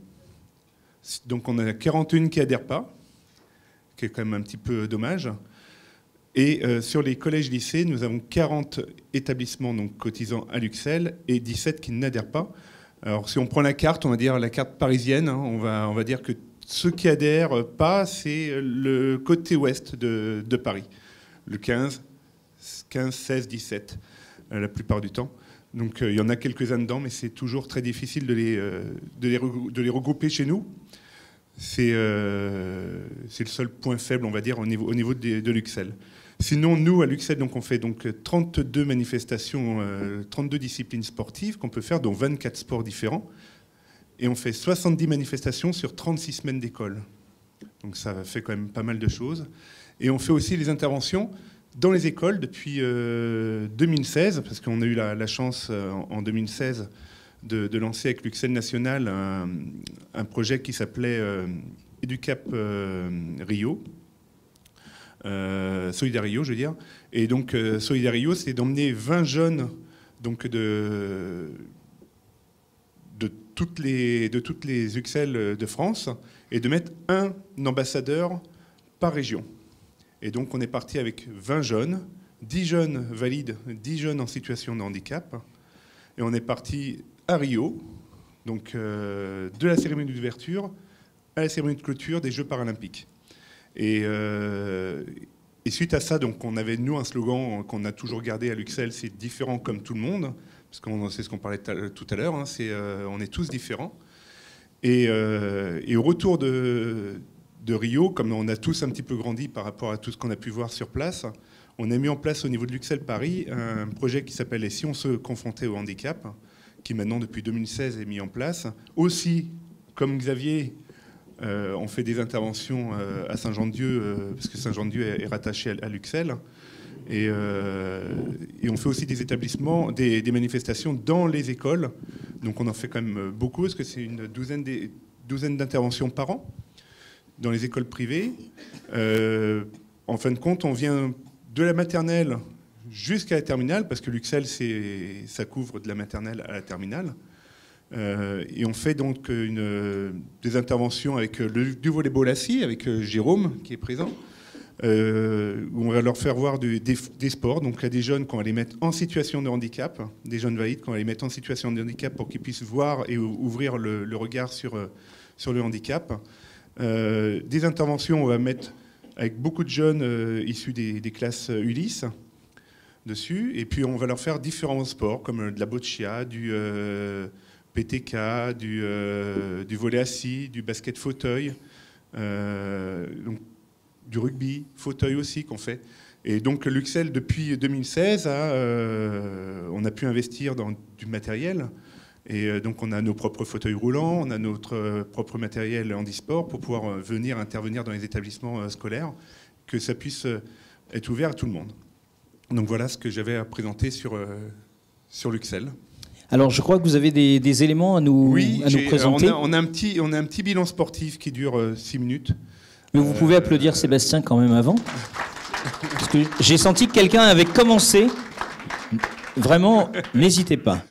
donc on a 41 qui n'adhèrent pas, qui est quand même un petit peu dommage. Et sur les collèges-lycées, nous avons 40 établissements donc, cotisants à Luxel et 17 qui n'adhèrent pas. Alors si on prend la carte, on va dire la carte parisienne, hein, on va dire que ceux qui adhèrent pas, c'est le côté ouest de Paris. Le 15, 16, 17, la plupart du temps. Donc il y en a quelques-uns dedans, mais c'est toujours très difficile de les regrouper chez nous. C'est le seul point faible, on va dire, au niveau de Luxel. Sinon, nous, à Luxel, donc, on fait donc 32 manifestations, 32 disciplines sportives qu'on peut faire, dont 24 sports différents. Et on fait 70 manifestations sur 36 semaines d'école. Donc ça fait quand même pas mal de choses. Et on fait aussi les interventions dans les écoles depuis 2016, parce qu'on a eu la chance en 2016 de lancer avec Luxel National un projet qui s'appelait EduCap Rio. Solidario, je veux dire. Et donc, Solidario, c'est d'emmener 20 jeunes donc de toutes les UXL de France et de mettre un ambassadeur par région. Et donc, on est parti avec 20 jeunes, 10 jeunes valides, 10 jeunes en situation de handicap. Et on est parti à Rio, donc de la cérémonie d'ouverture à la cérémonie de clôture des Jeux paralympiques. Et suite à ça, donc, on avait, nous, un slogan qu'on a toujours gardé à Luxel, c'est « différent comme tout le monde », parce que c'est ce qu'on parlait tout à l'heure, hein, on est tous différents. Et au retour de Rio, comme on a tous un petit peu grandi par rapport à tout ce qu'on a pu voir sur place, on a mis en place au niveau de Luxel Paris un projet qui s'appelle « Et si on se confrontait au handicap », qui maintenant, depuis 2016, est mis en place. Aussi, comme Xavier... on fait des interventions à Saint-Jean-de-Dieu, parce que Saint-Jean-de-Dieu est rattaché à Luxel. Et on fait aussi des établissements, des manifestations dans les écoles. Donc on en fait quand même beaucoup, parce que c'est une douzaine d'interventions par an dans les écoles privées. En fin de compte, on vient de la maternelle jusqu'à la terminale, parce que Luxel, ça couvre de la maternelle à la terminale. Et on fait donc des interventions avec du volleyball assis, avec Jérôme qui est présent, où on va leur faire voir des sports, donc à des jeunes qu'on va les mettre en situation de handicap, des jeunes valides qu'on va les mettre en situation de handicap pour qu'ils puissent voir et ouvrir le regard sur le handicap. Des interventions, on va mettre avec beaucoup de jeunes issus des classes Ulysse dessus, et puis on va leur faire différents sports comme de la boccia, du PTK, du volley assis, du basket fauteuil, donc, du rugby fauteuil aussi qu'on fait. Et donc Luxel, depuis 2016, on a pu investir dans du matériel. Et donc on a nos propres fauteuils roulants, on a notre propre matériel handisport pour pouvoir venir intervenir dans les établissements scolaires, que ça puisse être ouvert à tout le monde. Donc voilà ce que j'avais à présenter sur l'UXEL. Alors je crois que vous avez des éléments à nous présenter. On a un petit bilan sportif qui dure 6 minutes. Mais vous pouvez applaudir Sébastien quand même avant. Parce que j'ai senti que quelqu'un avait commencé. Vraiment, n'hésitez pas.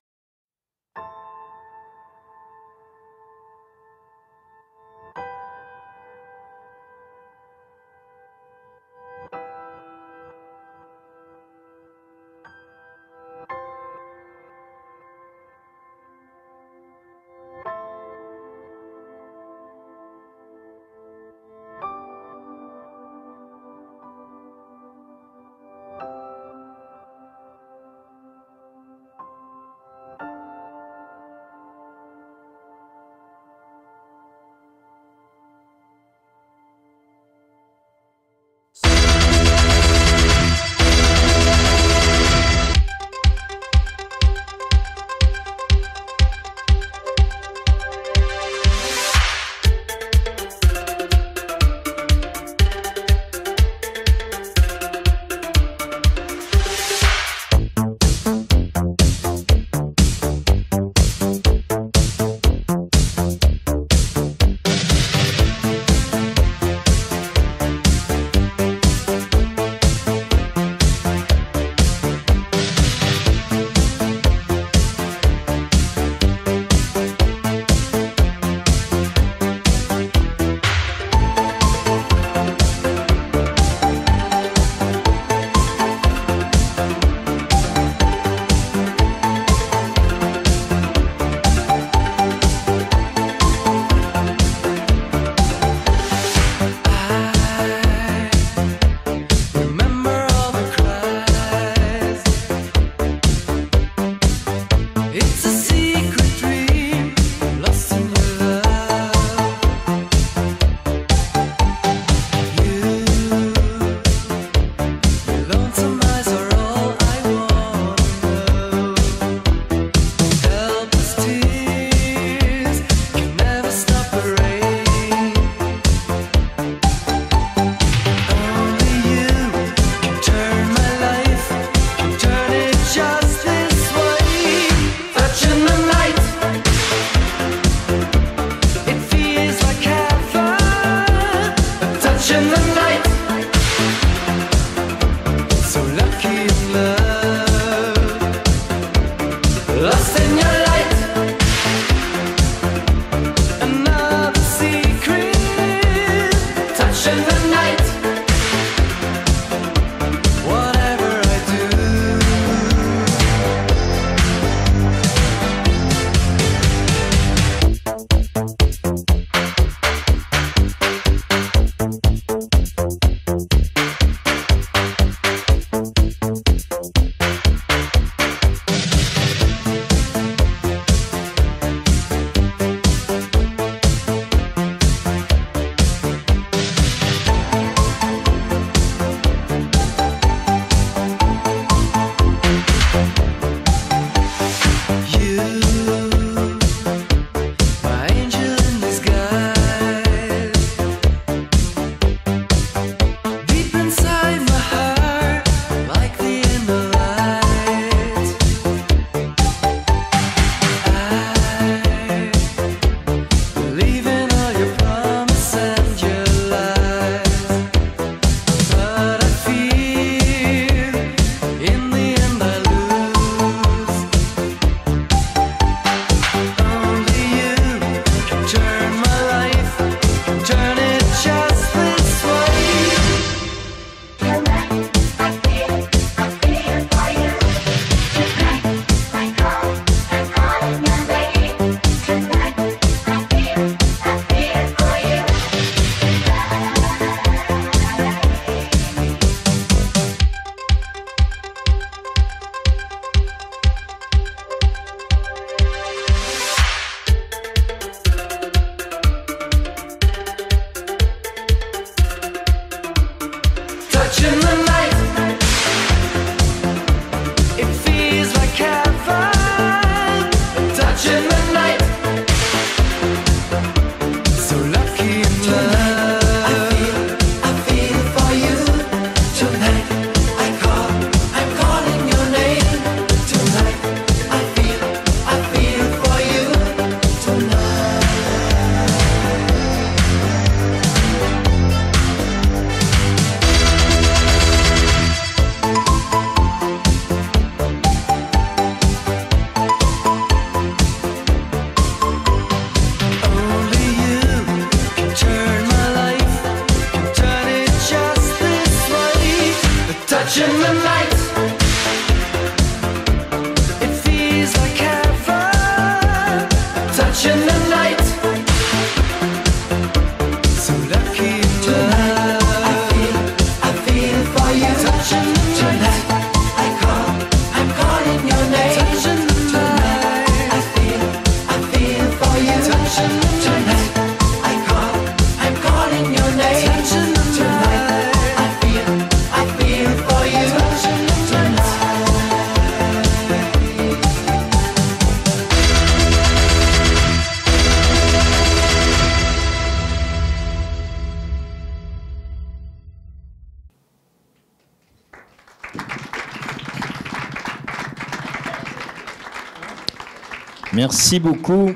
Merci beaucoup.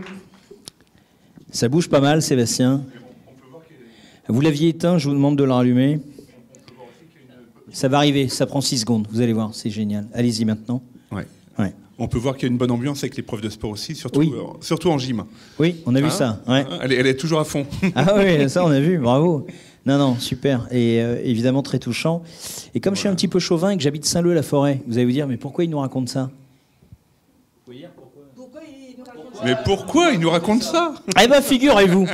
Ça bouge pas mal, Sébastien. Vous l'aviez éteint, je vous demande de le rallumer. Ça va arriver, ça prend 6 secondes, vous allez voir, c'est génial. Allez-y maintenant. Ouais. Ouais. On peut voir qu'il y a une bonne ambiance avec les profs de sport aussi, surtout, Oui. Surtout en gym. Oui, on a vu ça. Ouais. Elle est toujours à fond. Ah oui, ça on a vu, bravo. Non, super. Et évidemment très touchant. Et comme je suis un petit peu chauvin et que j'habite Saint-Leu-la-Forêt, vous allez vous dire, mais pourquoi il nous raconte ça? Mais pourquoi il nous raconte ça? Eh bien, figurez-vous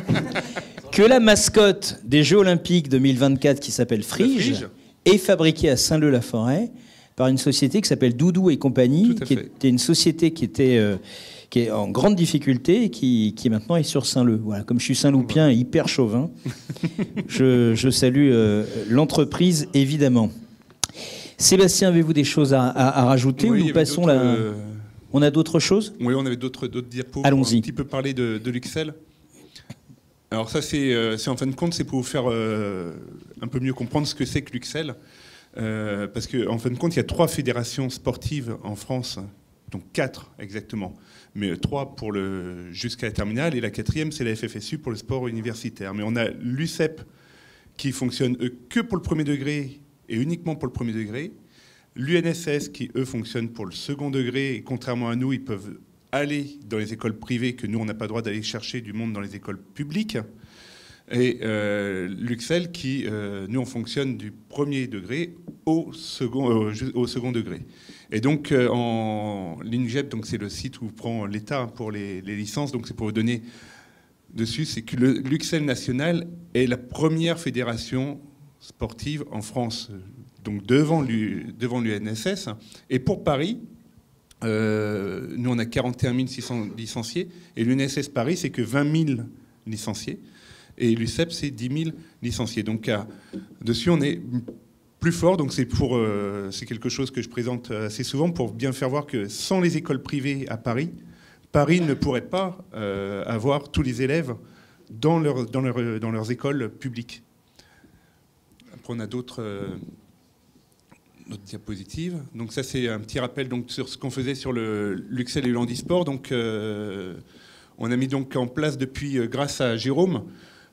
que la mascotte des Jeux Olympiques 2024, qui s'appelle Frige, est fabriquée à Saint-Leu-la-Forêt par une société qui s'appelle Doudou et compagnie, qui était une société qui est en grande difficulté et qui maintenant est sur Saint-Leu. Voilà, comme je suis Saint-Loupien et hyper chauvin, je salue l'entreprise, évidemment. Sébastien, avez-vous des choses à rajouter ou nous passons là? On a d'autres choses? Oui, on avait d'autres diapos. Allons-y. Pour un petit peu parler de l'Uxel. Alors ça, c'est en fin de compte, c'est pour vous faire un peu mieux comprendre ce que c'est que l'Uxel. Parce qu'en fin de compte, il y a 3 fédérations sportives en France, donc 4 exactement, mais 3 pour jusqu'à la terminale, et la 4e, c'est la FFSU pour le sport universitaire. Mais on a l'UCEP qui fonctionne que pour le premier degré et uniquement pour le premier degré, l'UNSS qui, eux, fonctionnent pour le second degré, et contrairement à nous, ils peuvent aller dans les écoles privées, que nous, on n'a pas le droit d'aller chercher du monde dans les écoles publiques. Et l'Uxel qui, nous, on fonctionne du premier degré au second degré. Et donc, en l'INGEP, donc c'est le site où prend l'État pour les licences, donc c'est pour vous donner dessus, c'est que l'Uxel national est la première fédération sportive en France, donc devant l'UNSS. Et pour Paris, nous, on a 41 600 licenciés, et l'UNSS Paris, c'est que 20 000 licenciés. Et l'UCEP, c'est 10 000 licenciés. Donc, dessus, on est plus fort. Donc, c'est quelque chose que je présente assez souvent pour bien faire voir que sans les écoles privées à Paris, Paris ne pourrait pas avoir tous les élèves dans leurs écoles publiques. Après, on a d'autres diapositives. Donc, ça, c'est un petit rappel donc, sur ce qu'on faisait sur l'Uxel et le handisport. Donc, on a mis donc en place depuis, grâce à Jérôme,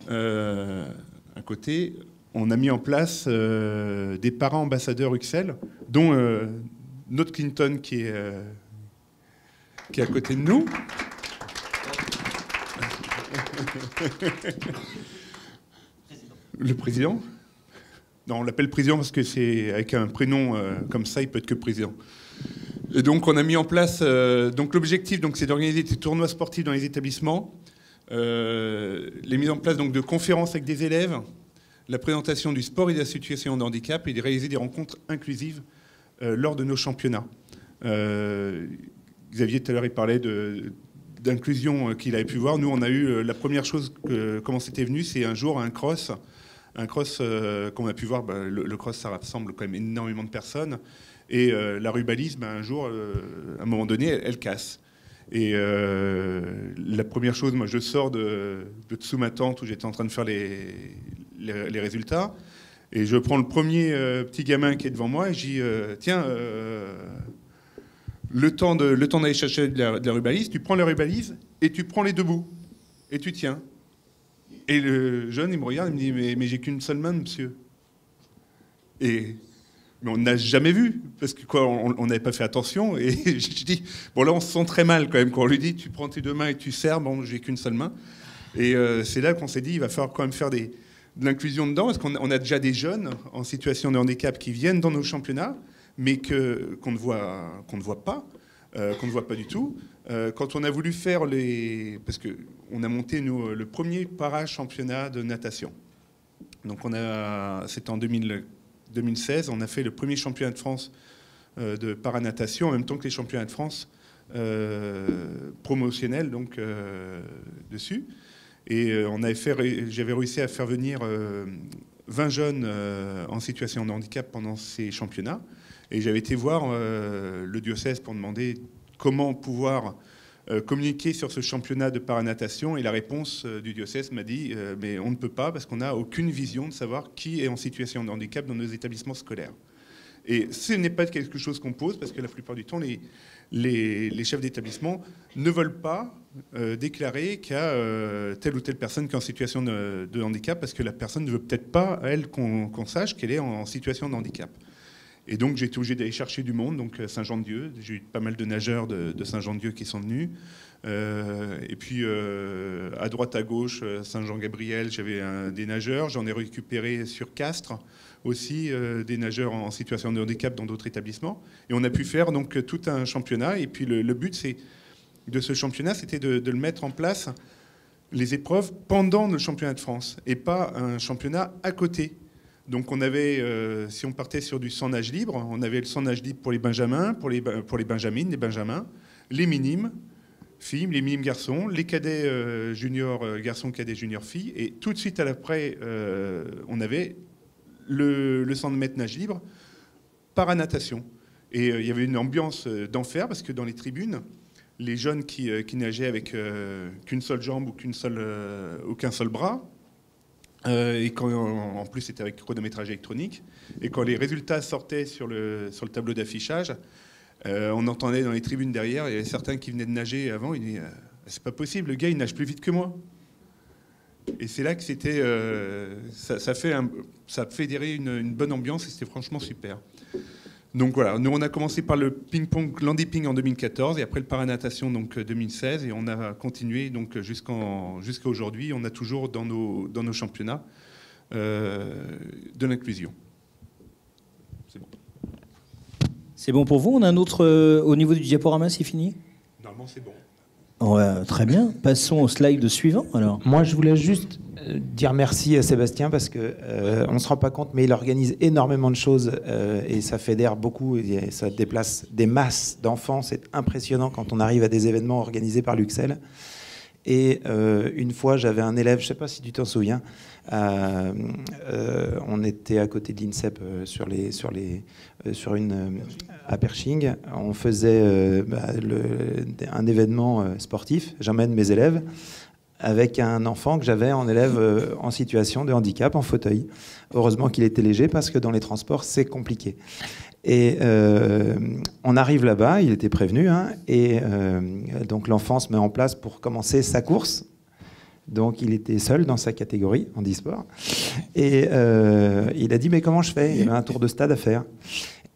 à côté, on a mis en place des parents ambassadeurs Uxel, dont notre Clinton qui est à côté de nous. Le président? Non, on l'appelle président parce que c'est avec un prénom comme ça, il peut être que président. Et donc on a mis en place, donc l'objectif, donc c'est d'organiser des tournois sportifs dans les établissements. Les mises en place donc, de conférences avec des élèves, la présentation du sport et de la situation de handicap et de réaliser des rencontres inclusives lors de nos championnats. Xavier, tout à l'heure, il parlait d'inclusion qu'il avait pu voir. Nous, on a eu la première chose, comment c'était venu, c'est un jour un cross qu'on a pu voir. Le cross, ça rassemble quand même énormément de personnes. Et la rubalise, un jour, à un moment donné, elle casse. Et la première chose, moi je sors de dessous ma tente où j'étais en train de faire les résultats, et je prends le premier petit gamin qui est devant moi et je dis tiens, le temps d'aller chercher de la rubalise, tu prends la rubalise et tu prends les 2 bouts et tu tiens. Et le jeune il me regarde, il me dit mais j'ai qu'une seule main, monsieur. Mais on n'a jamais vu, parce que quoi, on n'avait pas fait attention. Et je dis, bon là on se sent très mal quand même quand on lui dit, tu prends tes 2 mains et tu serres, bon j'ai qu'une seule main. Et c'est là qu'on s'est dit, il va falloir quand même faire de l'inclusion dedans, parce qu'on a déjà des jeunes en situation de handicap qui viennent dans nos championnats, mais qu'on ne voit pas du tout. Quand on a voulu faire parce qu'on a monté nous le premier para-championnat de natation. Donc c'était en 2016, on a fait le premier championnat de France de paranatation en même temps que les championnats de France promotionnels donc dessus. Et j'avais réussi à faire venir 20 jeunes en situation de handicap pendant ces championnats. Et j'avais été voir le diocèse pour demander comment pouvoir communiquer sur ce championnat de paranatation. Et la réponse du diocèse m'a dit mais on ne peut pas parce qu'on n'a aucune vision de savoir qui est en situation de handicap dans nos établissements scolaires. Et ce n'est pas quelque chose qu'on pose, parce que la plupart du temps, les chefs d'établissement ne veulent pas déclarer qu'il y a telle ou telle personne qui est en situation de handicap, parce que la personne ne veut peut-être pas, elle, qu'on sache qu'elle est en situation de handicap. Et donc j'ai été obligé d'aller chercher du monde, donc Saint-Jean-de-Dieu. J'ai eu pas mal de nageurs de Saint-Jean-de-Dieu qui sont venus. Et puis à droite, à gauche, Saint-Jean-Gabriel, j'avais des nageurs. J'en ai récupéré sur Castres aussi des nageurs en situation de handicap dans d'autres établissements. Et on a pu faire donc tout un championnat. Et puis le but de ce championnat, c'était de le mettre en place, les épreuves, pendant le championnat de France, et pas un championnat à côté. Donc on avait, si on partait sur du 100 nage libre, on avait le 100 nage libre pour les benjamins, pour les benjamines, les benjamins, les minimes filles, les minimes garçons, les cadets juniors garçons, cadets juniors filles, et tout de suite après, on avait le 100 mètres nage libre para-natation. Et il y avait une ambiance d'enfer, parce que dans les tribunes, les jeunes qui nageaient avec qu'une seule jambe ou qu'un seul bras, et quand, en plus c'était avec chronométrage électronique, et quand les résultats sortaient sur le tableau d'affichage, on entendait dans les tribunes derrière, il y avait certains qui venaient de nager avant, ils disaient c'est pas possible, le gars il nage plus vite que moi. Et c'est là que c'était, ça fédérait une bonne ambiance, et c'était franchement super. Donc voilà, nous on a commencé par le ping-pong, l'handiping en 2014, et après le paranatation donc 2016, et on a continué donc jusqu'à aujourd'hui. On a toujours dans nos championnats de l'inclusion. C'est bon. C'est bon pour vous? On a un autre au niveau du diaporama, c'est fini? Normalement c'est bon. Ouais, très bien. Passons au slide suivant alors. Moi, je voulais juste dire merci à Sébastien, parce que on se rend pas compte, mais il organise énormément de choses et ça fédère beaucoup et ça déplace des masses d'enfants. C'est impressionnant quand on arrive à des événements organisés par l'UXEL. Et une fois, j'avais un élève, je sais pas si tu t'en souviens, on était à côté de l'INSEP à Pershing. On faisait un événement sportif. J'emmène mes élèves avec un enfant que j'avais en élève en situation de handicap, en fauteuil. Heureusement qu'il était léger, parce que dans les transports, c'est compliqué. Et on arrive là-bas, il était prévenu, hein, et donc l'enfant se met en place pour commencer sa course. Donc il était seul dans sa catégorie, handisport. Et il a dit, mais comment je fais? Il y avait un tour de stade à faire.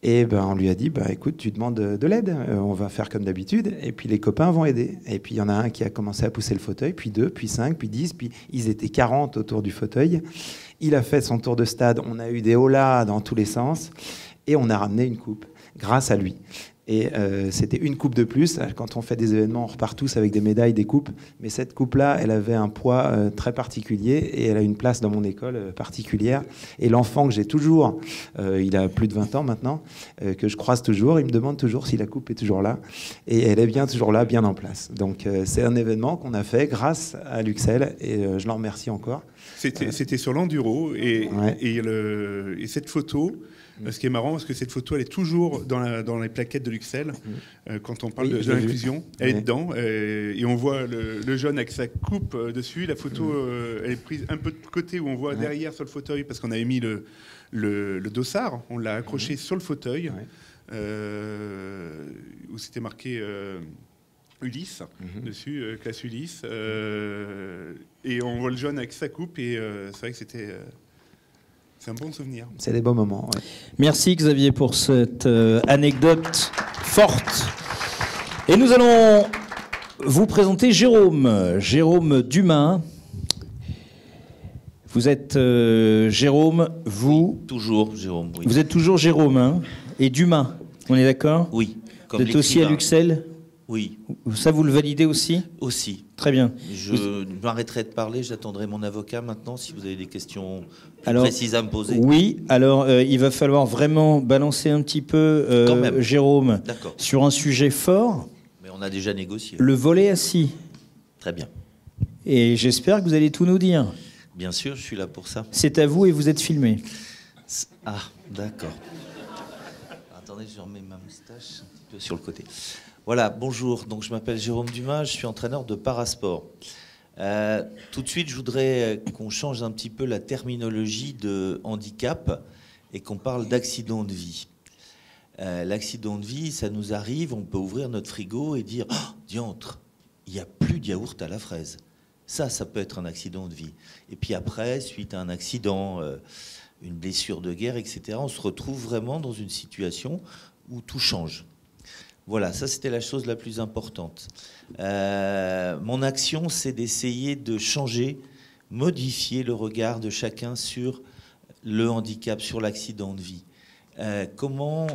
Et on lui a dit, écoute, tu demandes de l'aide, on va faire comme d'habitude, et puis les copains vont aider. Et puis il y en a un qui a commencé à pousser le fauteuil, puis 2, puis 5, puis 10, puis ils étaient 40 autour du fauteuil. Il a fait son tour de stade, on a eu des holas dans tous les sens, et on a ramené une coupe, grâce à lui. Et c'était une coupe de plus. Quand on fait des événements, on repart tous avec des médailles, des coupes. Mais cette coupe-là, elle avait un poids très particulier, et elle a une place dans mon école particulière. Et l'enfant que j'ai toujours, il a plus de 20 ans maintenant, que je croise toujours, il me demande toujours si la coupe est toujours là. Et elle est bien toujours là, bien en place. Donc c'est un événement qu'on a fait grâce à l'UXEL, et je l'en remercie encore. C'était sur l'enduro, et cette photo... Ce qui est marrant, parce que cette photo, elle est toujours dans les plaquettes de l'UXEL. Quand on parle de l'inclusion, elle est dedans. Et on voit le jeune avec sa coupe dessus. La photo, elle est prise un peu de côté, où on voit derrière sur le fauteuil, parce qu'on avait mis le dossard. On l'a accroché sur le fauteuil, où c'était marqué Ulysse, dessus, classe Ulysse. Et on voit le jeune avec sa coupe. Et c'est vrai que c'est un bon souvenir. C'est des beaux moments. Ouais. Merci Xavier pour cette anecdote forte. Et nous allons vous présenter Jérôme Dumas. Vous êtes Jérôme, vous... Oui, toujours Jérôme, oui. Vous êtes toujours Jérôme, hein, et Dumas, on est d'accord? Oui. Vous êtes aussi à l'UXEL? Oui. Ça, vous le validez aussi? Aussi. Très bien. Je m'arrêterai de parler, j'attendrai mon avocat maintenant si vous avez des questions précises à me poser. Oui, alors il va falloir vraiment balancer un petit peu, Jérôme, sur un sujet fort. Mais on a déjà négocié. Le volet assis. Très bien. Et j'espère que vous allez tout nous dire. Bien sûr, je suis là pour ça. C'est à vous et vous êtes filmé. Ah, d'accord. Attendez, je remets ma moustache un petit peu sur le côté. Voilà, bonjour. Donc, je m'appelle Jérôme Dumas, je suis entraîneur de parasport. Tout de suite, je voudrais qu'on change un petit peu la terminologie de handicap et qu'on parle d'accident de vie. L'accident de vie, ça nous arrive, on peut ouvrir notre frigo et dire « Oh, diantre, il n'y a plus de yaourt à la fraise ». Ça peut être un accident de vie. Et puis après, suite à un accident, une blessure de guerre, etc., on se retrouve vraiment dans une situation où tout change. Voilà, ça c'était la chose la plus importante. Mon action, c'est d'essayer de changer, modifier le regard de chacun sur le handicap, sur l'accident de vie. Comment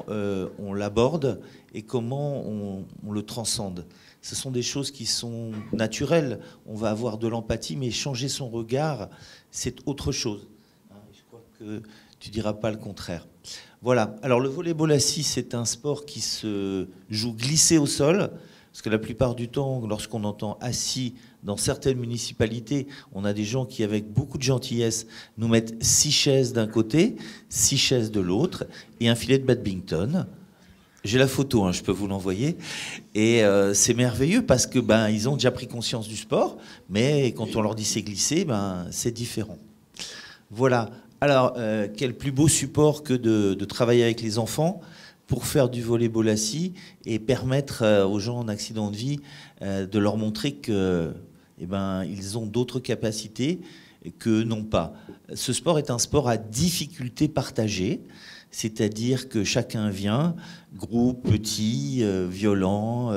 on l'aborde et comment on le transcende. Ce sont des choses qui sont naturelles. On va avoir de l'empathie, mais changer son regard, c'est autre chose. Je crois que tu ne diras pas le contraire. Voilà. Alors, le volleyball assis, c'est un sport qui se joue glissé au sol. Parce que la plupart du temps, lorsqu'on entend assis dans certaines municipalités, on a des gens qui, avec beaucoup de gentillesse, nous mettent 6 chaises d'un côté, 6 chaises de l'autre, et un filet de badminton. J'ai la photo, hein, je peux vous l'envoyer. Et c'est merveilleux parce que ils ont déjà pris conscience du sport, mais quand on leur dit c'est glissé, c'est différent. Voilà. Alors, quel plus beau support que de travailler avec les enfants pour faire du volleyball assis et permettre aux gens en accident de vie de leur montrer que, ils ont d'autres capacités que non pas. Ce sport est un sport à difficulté partagée. C'est-à-dire que chacun vient, groupe, petit, violent,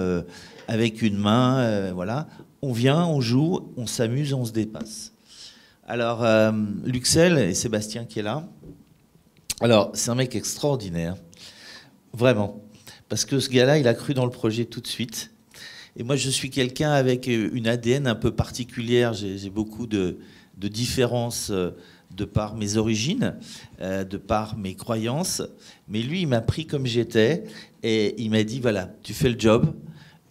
avec une main, voilà. On vient, on joue, on s'amuse, on se dépasse. Alors, Luxel et Sébastien qui est là, alors c'est un mec extraordinaire, vraiment. Parce que ce gars-là, il a cru dans le projet tout de suite. Et moi, je suis quelqu'un avec une ADN un peu particulière. J'ai beaucoup de différences de par mes origines, de par mes croyances. Mais lui, il m'a pris comme j'étais et il m'a dit, voilà, tu fais le job.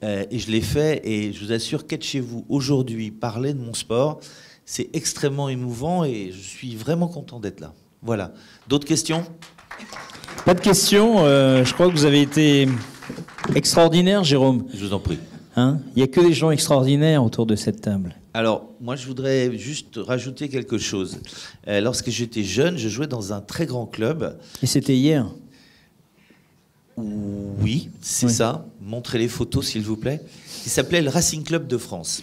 Et je l'ai fait et je vous assure qu'être chez vous aujourd'hui, parler de mon sport, c'est extrêmement émouvant et je suis vraiment content d'être là. Voilà. D'autres questions ? Pas de questions. Je crois que vous avez été extraordinaire, Jérôme. Je vous en prie. Il n'y a que des gens extraordinaires autour de cette table. Alors, moi, je voudrais juste rajouter quelque chose. Lorsque j'étais jeune, je jouais dans un très grand club. Et c'était hier ? Oui, c'est ça. Montrez les photos, s'il vous plaît. Il s'appelait le Racing Club de France.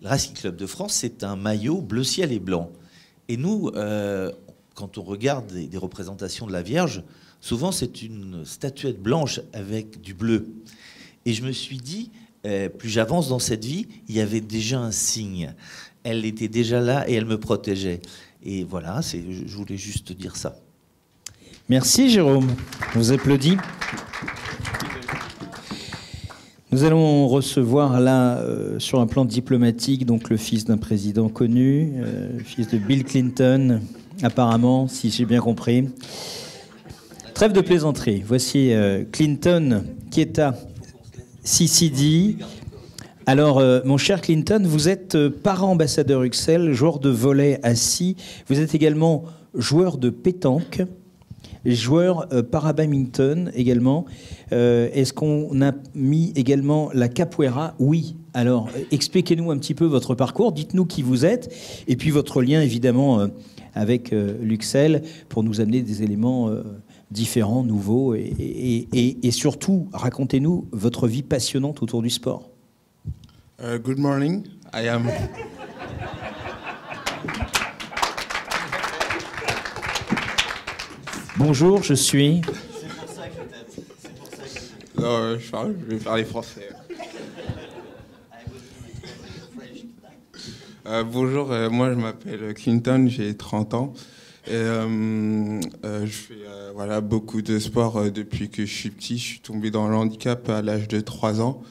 Le Racing Club de France, c'est un maillot bleu ciel et blanc. Et nous, quand on regarde des représentations de la Vierge, souvent, c'est une statuette blanche avec du bleu. Et je me suis dit... plus j'avance dans cette vie, il y avait déjà un signe. Elle était déjà là et elle me protégeait. Et voilà, je voulais juste dire ça. Merci Jérôme. On vous applaudit. Nous allons recevoir là, sur un plan diplomatique, donc le fils d'un président connu, le fils de Bill Clinton, apparemment, si j'ai bien compris. Trêve de plaisanterie. Voici Clinton Kieta Sisidi. Alors, mon cher Clinton, vous êtes parent ambassadeur UXL, joueur de volley assis. Vous êtes également joueur de pétanque, joueur para-badminton également. Est-ce qu'on a mis également la capoeira ? Oui. Alors, expliquez-nous un petit peu votre parcours. Dites-nous qui vous êtes. Et puis, votre lien, évidemment, avec l'UXL pour nous amener des éléments... différents, nouveaux, et surtout, racontez-nous votre vie passionnante autour du sport. Good morning. I am... Bonjour, je suis... C'est pour ça que je t'aime. Non, je vais parler français. Bonjour, moi je m'appelle Clinton, j'ai 30 ans. Et, je fais beaucoup de sport depuis que je suis petit. Je suis tombé dans le handicap à l'âge de 3 ans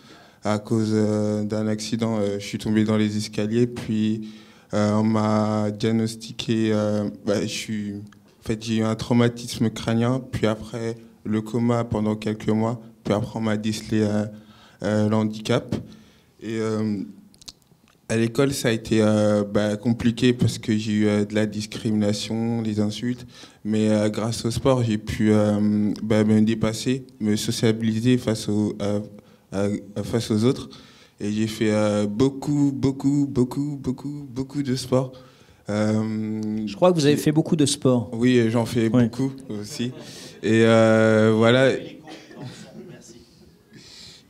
à cause d'un accident. Je suis tombé dans les escaliers, puis on m'a diagnostiqué. J'ai eu un traumatisme crânien, puis après le coma pendant quelques mois, puis après on m'a décelé l'handicap. Et à l'école, ça a été compliqué parce que j'ai eu de la discrimination, des insultes. Mais grâce au sport, j'ai pu me dépasser, me sociabiliser face aux autres. Et j'ai fait beaucoup de sport. Je crois que vous avez fait beaucoup de sport. Oui, j'en fais beaucoup aussi. Et voilà.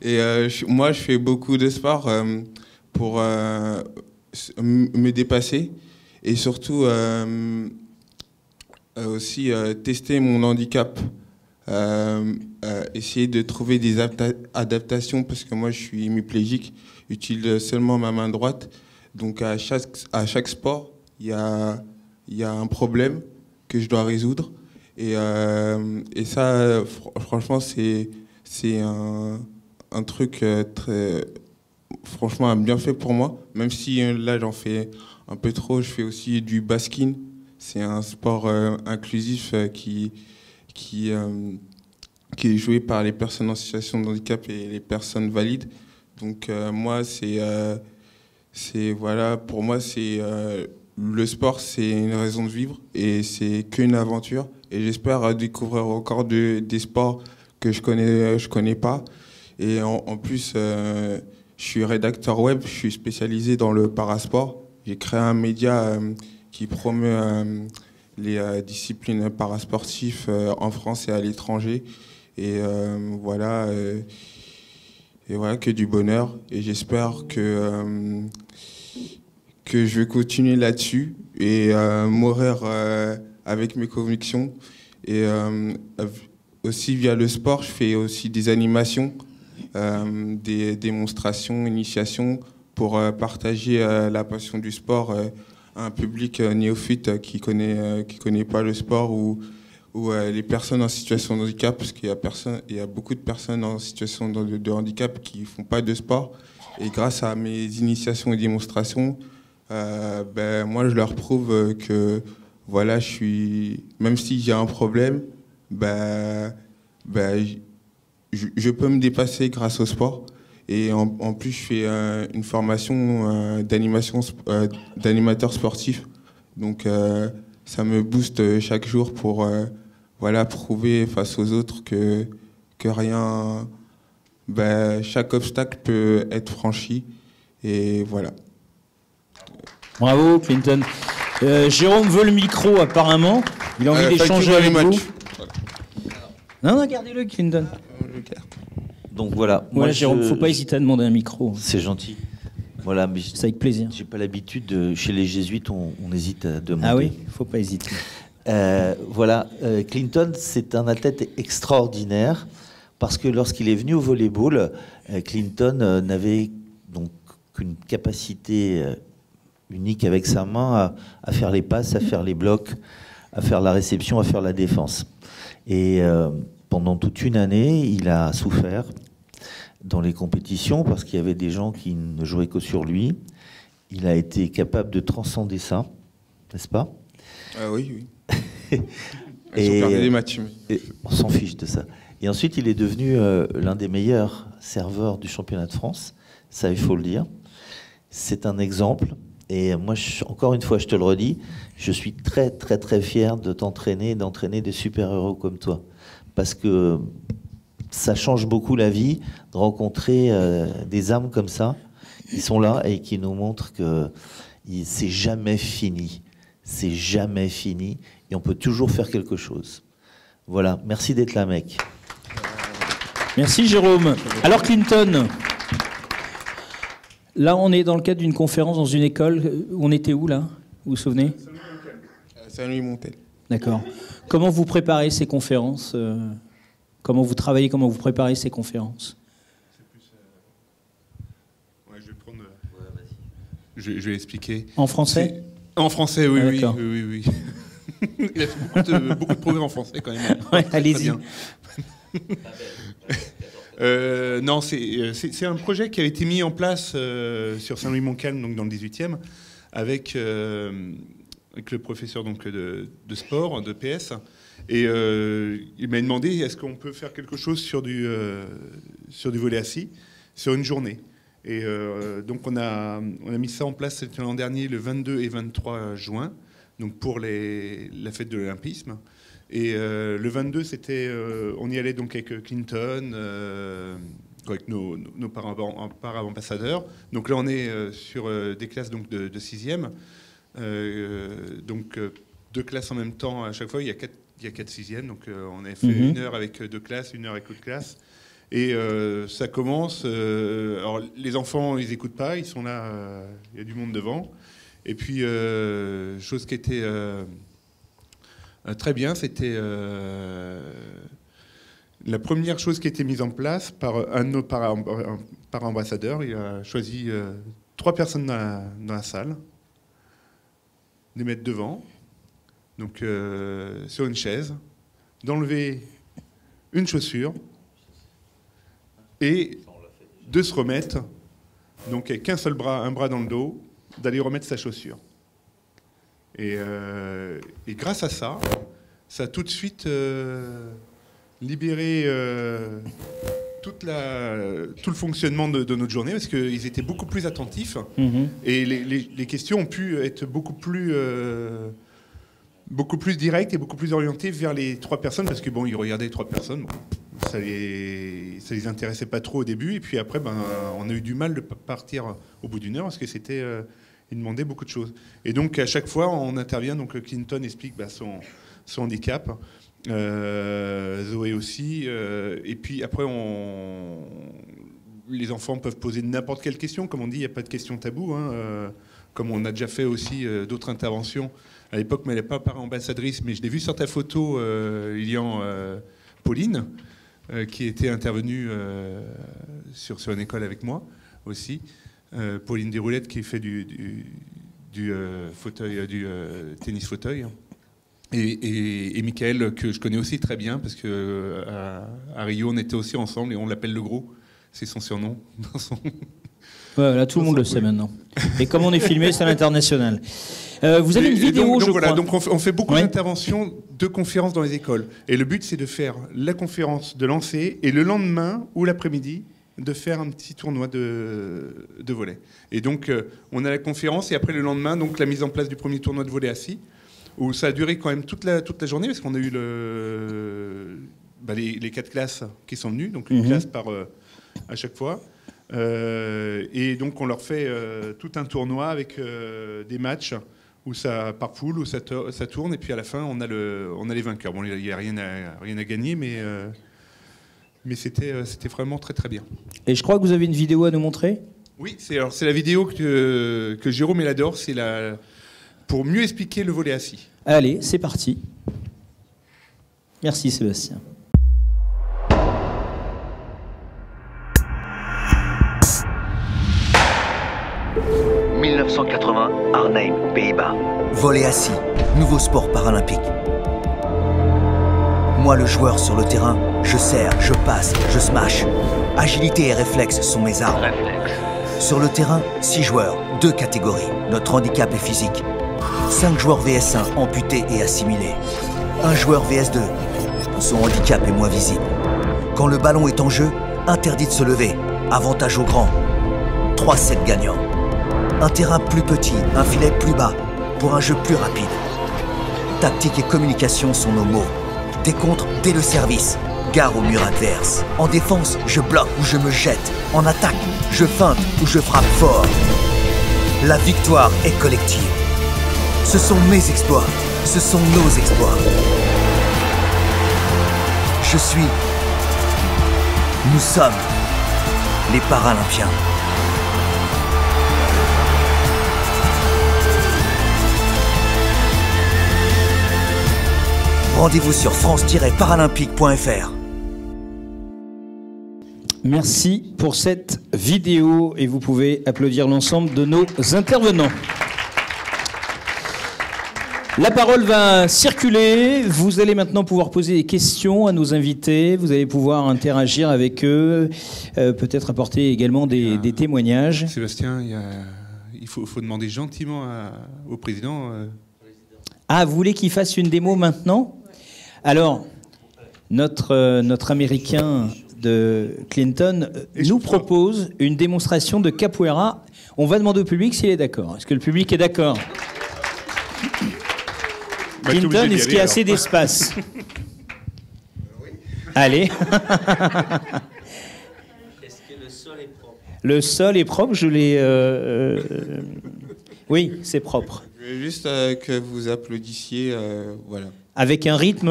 Et moi, je fais beaucoup de sport pour me dépasser et surtout aussi tester mon handicap. Essayer de trouver des adaptations parce que moi, je suis hémiplégique, j'utilise seulement ma main droite. Donc, à chaque sport, il y a un problème que je dois résoudre. Et ça, franchement, c'est un truc franchement bien fait pour moi. Même si là, j'en fais un peu trop, je fais aussi du basking. C'est un sport inclusif qui est joué par les personnes en situation de handicap et les personnes valides. Donc moi, voilà, pour moi, le sport, c'est une raison de vivre et c'est qu'une aventure. Et j'espère découvrir encore des sports que je connais pas. Et en plus, je suis rédacteur web, je suis spécialisé dans le parasport. J'ai créé un média qui promeut les disciplines parasportives en France et à l'étranger. Et voilà, que du bonheur. Et j'espère que je vais continuer là-dessus et mourir avec mes convictions. Et aussi via le sport, je fais aussi des animations, des démonstrations, initiations pour partager la passion du sport à un public néophyte qui connaît pas le sport ou les personnes en situation de handicap, parce qu'il y a beaucoup de personnes en situation de handicap qui font pas de sport. Et grâce à mes initiations et démonstrations, moi je leur prouve que voilà, même si j'ai un problème, je peux me dépasser grâce au sport. Et en plus, je fais une formation d'animateur sportif. Donc ça me booste chaque jour pour prouver face aux autres que rien, chaque obstacle peut être franchi. Et voilà. Bravo, Clinton. Jérôme veut le micro, apparemment. Il a envie d'échanger avec vous. Non, gardez-le, Clinton. Donc voilà. Moi, Jérôme, faut pas hésiter à demander un micro. C'est gentil. Voilà, mais c'est avec plaisir. J'ai pas l'habitude. Chez les jésuites, on hésite à demander. Ah oui, faut pas hésiter. Voilà, Clinton, c'est un athlète extraordinaire parce que lorsqu'il est venu au volleyball, Clinton n'avait donc qu'une capacité unique avec sa main à faire les passes, à faire les blocs, à faire la réception, à faire la défense. Et pendant toute une année, il a souffert dans les compétitions parce qu'il y avait des gens qui ne jouaient que sur lui. Il a été capable de transcender ça, n'est-ce pas? Oui. Ils ont perdu des matchs. On s'en fiche de ça. Et ensuite, il est devenu l'un des meilleurs serveurs du championnat de France. Ça, il faut le dire. C'est un exemple. Et moi, encore une fois, je te le redis, je suis très, très, très fier de t'entraîner, d'entraîner des super-héros comme toi. Parce que ça change beaucoup la vie de rencontrer des âmes comme ça, qui sont là et qui nous montrent que c'est jamais fini. C'est jamais fini et on peut toujours faire quelque chose. Voilà, merci d'être là, mec. Merci, Jérôme. Alors, Clinton, là, on est dans le cadre d'une conférence dans une école. On était où, là? Vous vous souvenez? Saint-Louis-Montel. D'accord. Comment vous préparez ces conférences? Comment vous travaillez? Comment vous préparez ces conférences? Je vais prendre... je vais expliquer. En français? En français, oui, ah, oui. Il a fait beaucoup de progrès en français, quand même. Ouais, allez-y. Non, c'est un projet qui avait été mis en place sur Saint-Louis-Montcalm, donc dans le 18e, avec le professeur donc, de sport, de PS. Et il m'a demandé, est-ce qu'on peut faire quelque chose sur du volley assis, sur une journée. Et donc on a mis ça en place l'an dernier, le 22 et 23 juin, donc pour la fête de l'Olympisme. Et le 22, on y allait donc avec Clinton, avec nos parents ambassadeurs. Donc là, on est sur des classes donc de 6e. Donc 2 classes en même temps à chaque fois. Il y a 4 sixièmes, donc on a fait 1 heure avec 2 classes, 1 heure avec l'autre classe. Et ça commence. Alors les enfants, ils n'écoutent pas, ils sont là, il y a du monde devant. Et puis, chose qui était très bien, c'était la première chose qui a été mise en place par un de nos ambassadeurs. Il a choisi 3 personnes dans la salle, les mettre devant, donc sur une chaise, d'enlever une chaussure et de se remettre, donc avec un seul bras, un bras dans le dos, d'aller remettre sa chaussure. Et grâce à ça, ça a tout de suite libéré tout le fonctionnement de notre journée, parce qu'ils étaient beaucoup plus attentifs, et les questions ont pu être beaucoup plus directes et beaucoup plus orientées vers les 3 personnes, parce que bon, ils regardaient les 3 personnes, bon, ça les intéressait pas trop au début, et puis après, on a eu du mal de partir au bout d'1 heure, parce que c'était il demandait beaucoup de choses. Et donc à chaque fois, on intervient. Donc Clinton explique son handicap, Zoé aussi, et puis après, les enfants peuvent poser n'importe quelle question. Comme on dit, il n'y a pas de question tabou, hein, comme on a déjà fait aussi d'autres interventions à l'époque, mais elle n'est pas ambassadrice, mais je l'ai vue sur ta photo, Lilian, Pauline, qui était intervenue sur une école avec moi aussi. Pauline Desroulettes, qui fait du tennis fauteuil, et Michael, que je connais aussi très bien, parce que à Rio on était aussi ensemble, et on l'appelle le Gros, c'est son surnom. Voilà, tout le monde le sait maintenant. Et comme on est filmé, c'est à l'international. Vous avez une vidéo, je crois. Donc on fait beaucoup d'interventions, de conférences dans les écoles, et le but c'est de faire la conférence, de lancer, et le lendemain ou l'après-midi de faire un petit tournoi de volley. Et donc, on a la conférence, et après le lendemain, donc la mise en place du premier tournoi de volley assis, où ça a duré quand même toute la journée, parce qu'on a eu les 4 classes qui sont venues, donc une classe à chaque fois. Et donc, on leur fait tout un tournoi avec des matchs où par poule, où ça tourne, et puis à la fin, on a les vainqueurs. Bon, il n'y a rien à gagner, mais c'était vraiment très très bien. Et je crois que vous avez une vidéo à nous montrer ? Oui, c'est la vidéo que Jérôme elle adore, c'est pour mieux expliquer le volley assis. Allez, c'est parti. Merci Sébastien. « 1980, Arnhem, Pays-Bas. Volley assis, nouveau sport paralympique. Moi, le joueur sur le terrain, je serre, je passe, je smash. Agilité et réflexe sont mes armes. Sur le terrain, 6 joueurs, 2 catégories. Notre handicap est physique. 5 joueurs VS1 amputés et assimilés. 1 joueur VS2. Son handicap est moins visible. Quand le ballon est en jeu, interdit de se lever. Avantage au grand. 3-7 gagnants. Un terrain plus petit, un filet plus bas, pour un jeu plus rapide. Tactique et communication sont nos mots. Décontre dès le service. Gare au mur adverse. En défense, je bloque ou je me jette. En attaque, je feinte ou je frappe fort. La victoire est collective. Ce sont mes exploits. Ce sont nos exploits. Je suis... Nous sommes les Paralympiens. Rendez-vous sur france-paralympique.fr. Merci pour cette vidéo et vous pouvez applaudir l'ensemble de nos intervenants. La parole va circuler. Vous allez maintenant pouvoir poser des questions à nos invités. Vous allez pouvoir interagir avec eux, peut-être apporter également des témoignages. Sébastien, il faut demander gentiment au président. Ah, vous voulez qu'il fasse une démo maintenant ? Alors, notre Américain de Clinton nous propose une démonstration de capoeira. On va demander au public s'il est d'accord. Est-ce que le public est d'accord ? Clinton, est-ce qu'il y a assez d'espace ? Allez. Est-ce que le sol est propre ? Le sol est propre, je l'ai... Oui, c'est propre. Je veux juste que vous applaudissiez, voilà. Avec un rythme...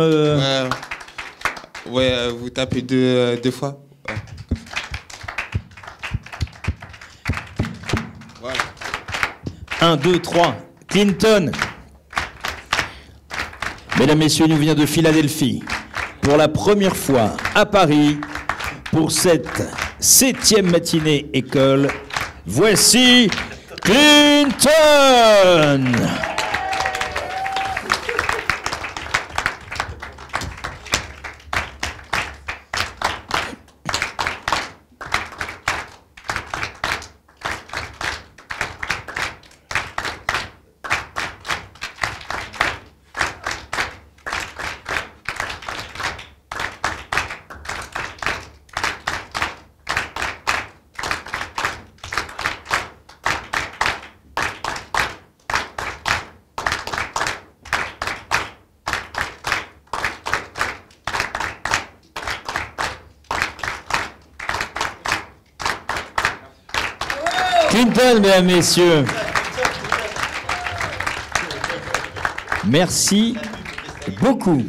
Ouais, vous tapez deux fois. Ouais. 1, 2, 3. Clinton. Mesdames, Messieurs, il nous vient de Philadelphie. Pour la première fois à Paris, pour cette 7e matinée école, voici Clinton. Clinton, mesdames, messieurs. Merci beaucoup.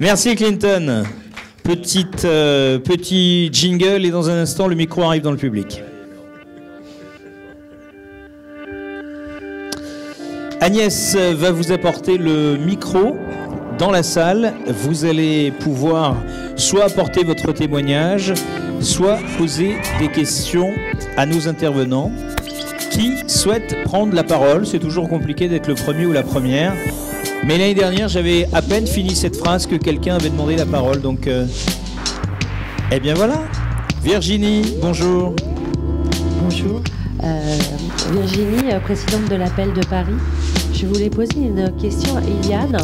Merci Clinton. Petit jingle et dans un instant le micro arrive dans le public. Agnès va vous apporter le micro dans la salle. Vous allez pouvoir soit apporter votre témoignage, soit poser des questions à nos intervenants qui souhaitent prendre la parole. C'est toujours compliqué d'être le premier ou la première. Mais l'année dernière, j'avais à peine fini cette phrase que quelqu'un avait demandé la parole. Donc, eh bien voilà. Virginie, bonjour. Bonjour. Virginie, présidente de l'Appel de Paris. Je voulais poser une question à Iliane.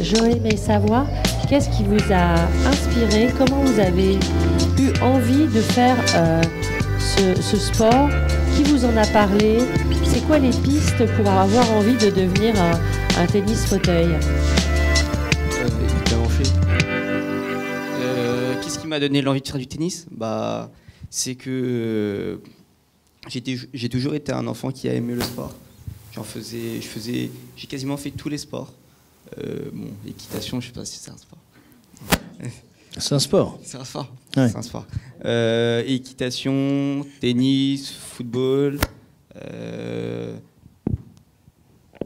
J'aurais aimé savoir qu'est-ce qui vous a inspiré, comment vous avez eu envie de faire ce sport, qui vous en a parlé, c'est quoi les pistes pour avoir envie de devenir un tennis fauteuil? Qu'est-ce qui m'a donné l'envie de faire du tennis? C'est que j'ai toujours été un enfant qui a aimé le sport. J'ai quasiment fait tous les sports. Équitation, je sais pas si c'est un sport. C'est un sport. C'est un sport. Ouais. C'est un sport. Équitation, tennis, football,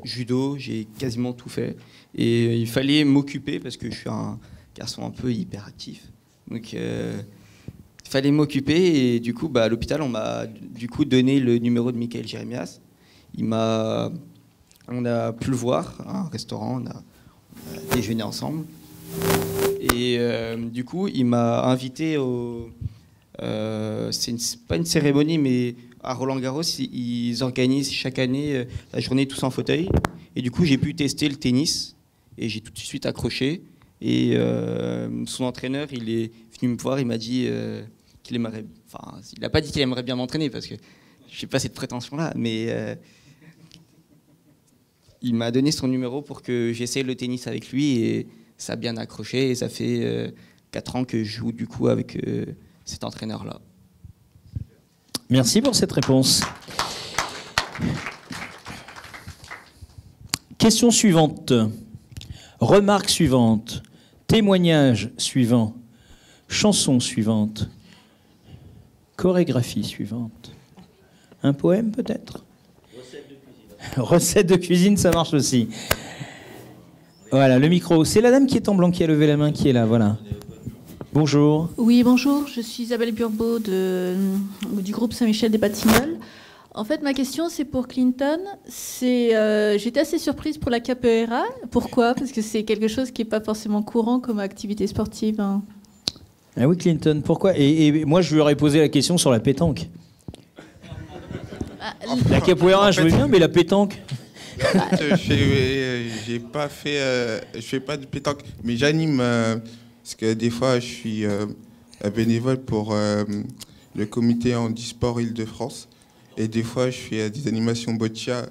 judo, j'ai quasiment tout fait. Et il fallait m'occuper parce que je suis un garçon un peu hyperactif. Donc il fallait m'occuper et du coup, à l'hôpital, on m'a donné le numéro de Michael Jérémias. On a pu le voir à un restaurant, on a déjeuné ensemble. Et du coup, il m'a invité c'est pas une cérémonie, mais à Roland-Garros, ils organisent chaque année la journée tous en fauteuil. Et du coup, j'ai pu tester le tennis et j'ai tout de suite accroché. Et son entraîneur, il est venu me voir, il m'a dit qu'il aimerait... Enfin, il n'a pas dit qu'il aimerait bien m'entraîner parce que je n'ai pas cette prétention-là, mais... il m'a donné son numéro pour que j'essaye le tennis avec lui et ça a bien accroché et ça fait 4 ans que je joue du coup avec cet entraîneur-là. Merci pour cette réponse. Question suivante. Remarque suivante. Témoignage suivant. Chanson suivante. Chorégraphie suivante. Un poème peut-être ? Recette de cuisine, ça marche aussi. Voilà, le micro. C'est la dame qui est en blanc qui a levé la main qui est là, voilà. Bonjour. Oui, bonjour. Je suis Isabelle Burbeau du groupe Saint-Michel des Batignolles. En fait, ma question, c'est pour Clinton. J'étais assez surprise pour la capoeira. Pourquoi? Parce que c'est quelque chose qui n'est pas forcément courant comme activité sportive. Hein. Ah oui, Clinton, pourquoi? Et moi, je lui aurais posé la question sur la pétanque. La capoeira, je veux bien, mais la pétanque. Je fais pas de pétanque, mais j'anime parce que des fois je suis bénévole pour le comité handisport Île-de-France et des fois je fais des animations boccia,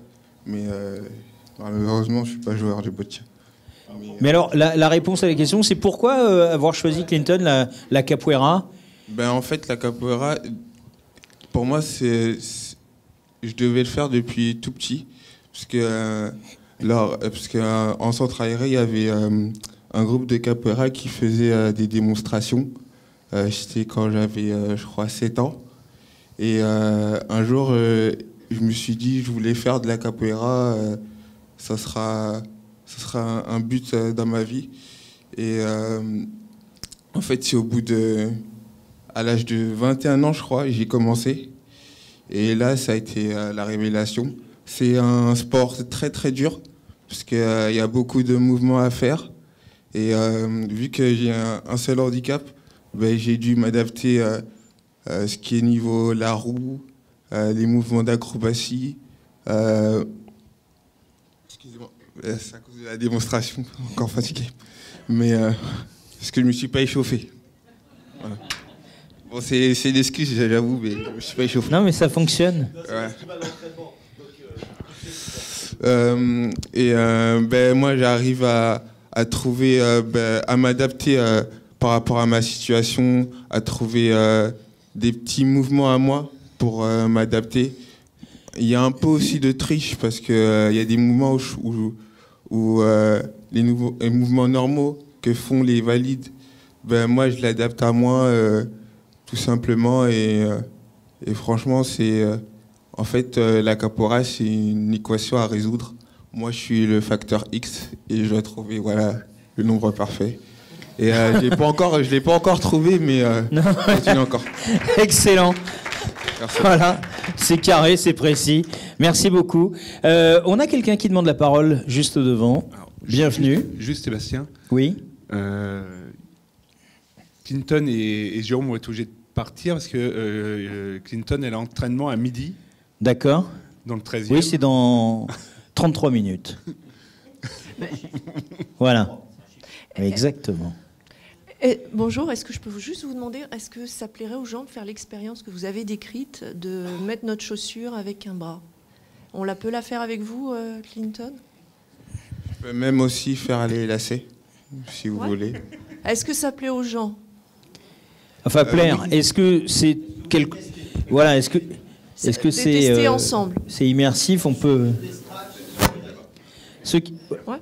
mais malheureusement je suis pas joueur de boccia. Mais alors la réponse à la question, c'est pourquoi avoir choisi Clinton la capoeira? En fait, la capoeira, pour moi, je devais le faire depuis tout petit. Parce que, en centre aéré, il y avait un groupe de capoeira qui faisait des démonstrations. C'était quand j'avais, je crois, 7 ans. Et un jour, je me suis dit, je voulais faire de la capoeira. Ça sera un but dans ma vie. Et en fait, c'est à l'âge de 21 ans, je crois, j'ai commencé. Et là, ça a été la révélation. C'est un sport très très dur, parce qu'il y a beaucoup de mouvements à faire. Et vu que j'ai un seul handicap, ben, j'ai dû m'adapter à ce qui est niveau la roue, les mouvements d'acrobatie. Excusez-moi, c'est à cause de la démonstration, encore fatigué. Mais parce que je ne me suis pas échauffé. Voilà. Bon, c'est une excuse, j'avoue, mais je ne me suis pas échauffé. Non, mais ça fonctionne. Ouais. Ben, moi, j'arrive à trouver, à m'adapter par rapport à ma situation, à trouver des petits mouvements à moi pour m'adapter. Il y a un peu aussi de triche parce qu'il y a des mouvements où les mouvements normaux que font les valides, ben, moi, je l'adapte à moi tout simplement. Et franchement, c'est... En fait, la capoeira, c'est une équation à résoudre. Moi, je suis le facteur X et je dois trouver le nombre parfait. Et je ne l'ai pas encore trouvé, mais je continue encore. Excellent. Merci. Voilà, c'est carré, c'est précis. Merci beaucoup. On a quelqu'un qui demande la parole juste devant. Alors, bienvenue. Juste Sébastien. Oui. Clinton et Jérôme vont être obligés de partir parce que Clinton est à l'entraînement à midi. D'accord. Dans le 13e. Oui, c'est dans 33 minutes. Voilà. Exactement. Bonjour, est-ce que je peux juste vous demander, est-ce que ça plairait aux gens de faire l'expérience que vous avez décrite de mettre notre chaussure avec un bras? On peut la faire avec vous, Clinton? Je peux même aussi faire les lacets, si vous voulez. Est-ce que ça plaît aux gens? Enfin, plaire, oui. Est-ce que c'est quelque... Voilà, est-ce que c'est ensemble. C'est immersif, on peut... Ouais.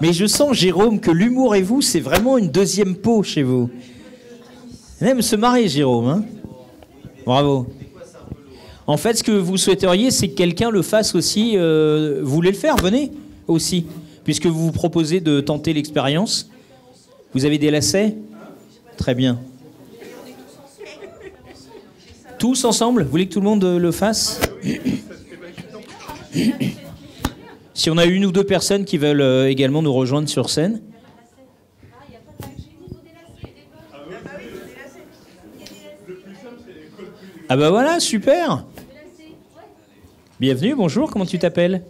Mais je sens, Jérôme, que l'humour et vous, c'est vraiment une deuxième peau chez vous. Même se marrer, Jérôme. Hein, bravo. En fait, ce que vous souhaiteriez, c'est que quelqu'un le fasse aussi. Vous voulez le faire? Venez aussi. Puisque vous vous proposez de tenter l'expérience. Vous avez des lacets? Très bien. Tous ensemble? Vous voulez que tout le monde le fasse? Si on a une ou deux personnes qui veulent également nous rejoindre sur scène. Ah bah voilà, super. Bienvenue, bonjour, comment tu t'appelles?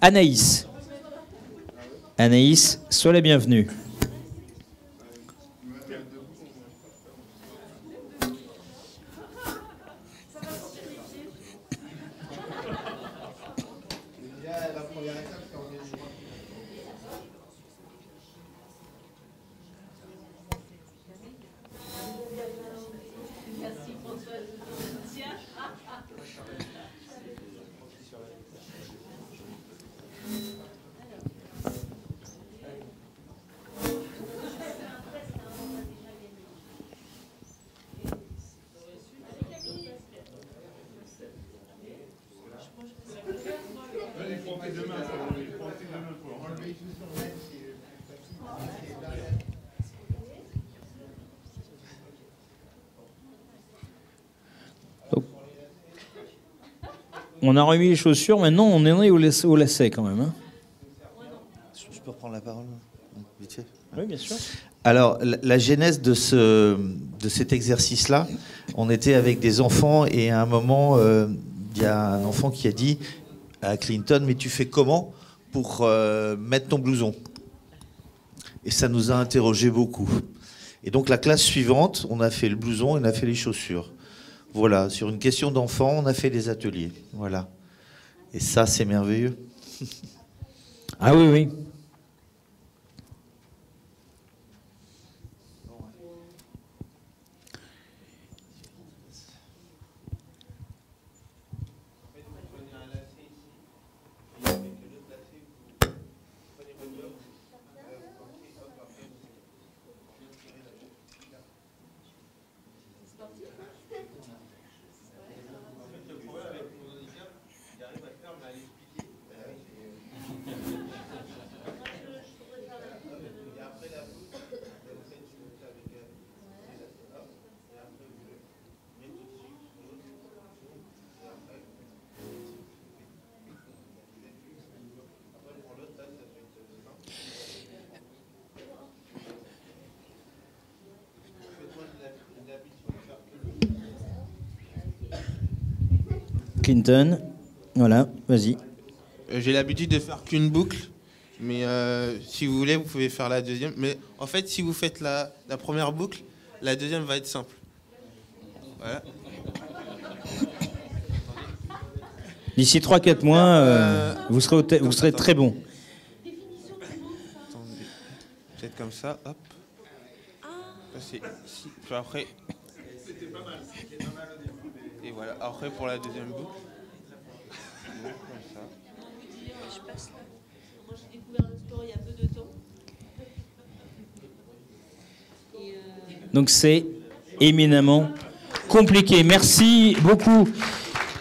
Anaïs. Anaïs, sois la bienvenue. On a remis les chaussures, maintenant on en est au lacet quand même. Hein. Je peux reprendre la parole vite fait? Oui, bien sûr. Alors, la genèse de cet exercice-là, on était avec des enfants et à un moment, il y a un enfant qui a dit à Clinton, mais tu fais comment pour mettre ton blouson? Et ça nous a interrogés beaucoup. Et donc la classe suivante, on a fait le blouson et on a fait les chaussures. Voilà, sur une question d'enfant, on a fait des ateliers. Voilà. Et ça, c'est merveilleux. Ah oui, oui. Clinton, voilà, vas-y. J'ai l'habitude de faire qu'une boucle, mais si vous voulez, vous pouvez faire la deuxième. Mais en fait, si vous faites la première boucle, la deuxième va être simple. Voilà. D'ici 3-4 mois, vous serez très bon. Attendez. Peut-être comme ça, hop. Ça, c'est ici. Puis après. C'était pas mal. Et voilà, après pour la deuxième boucle. Comme ça. Je passe là. Moi, j'ai découvert le sport il y a peu de temps. Donc c'est éminemment compliqué. Merci beaucoup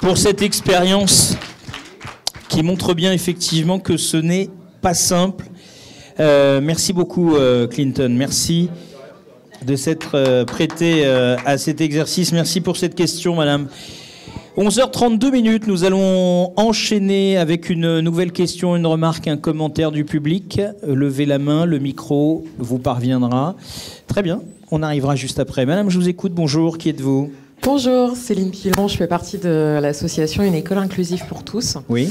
pour cette expérience qui montre bien effectivement que ce n'est pas simple. Merci beaucoup Clinton. Merci de s'être prêté à cet exercice. Merci pour cette question, madame. 11h32 minutes, nous allons enchaîner avec une nouvelle question, une remarque, un commentaire du public. Levez la main, le micro vous parviendra. Très bien, on arrivera juste après. Madame, je vous écoute, bonjour, qui êtes-vous ? Bonjour, Céline Pilon, je fais partie de l'association Une école inclusive pour tous. Oui.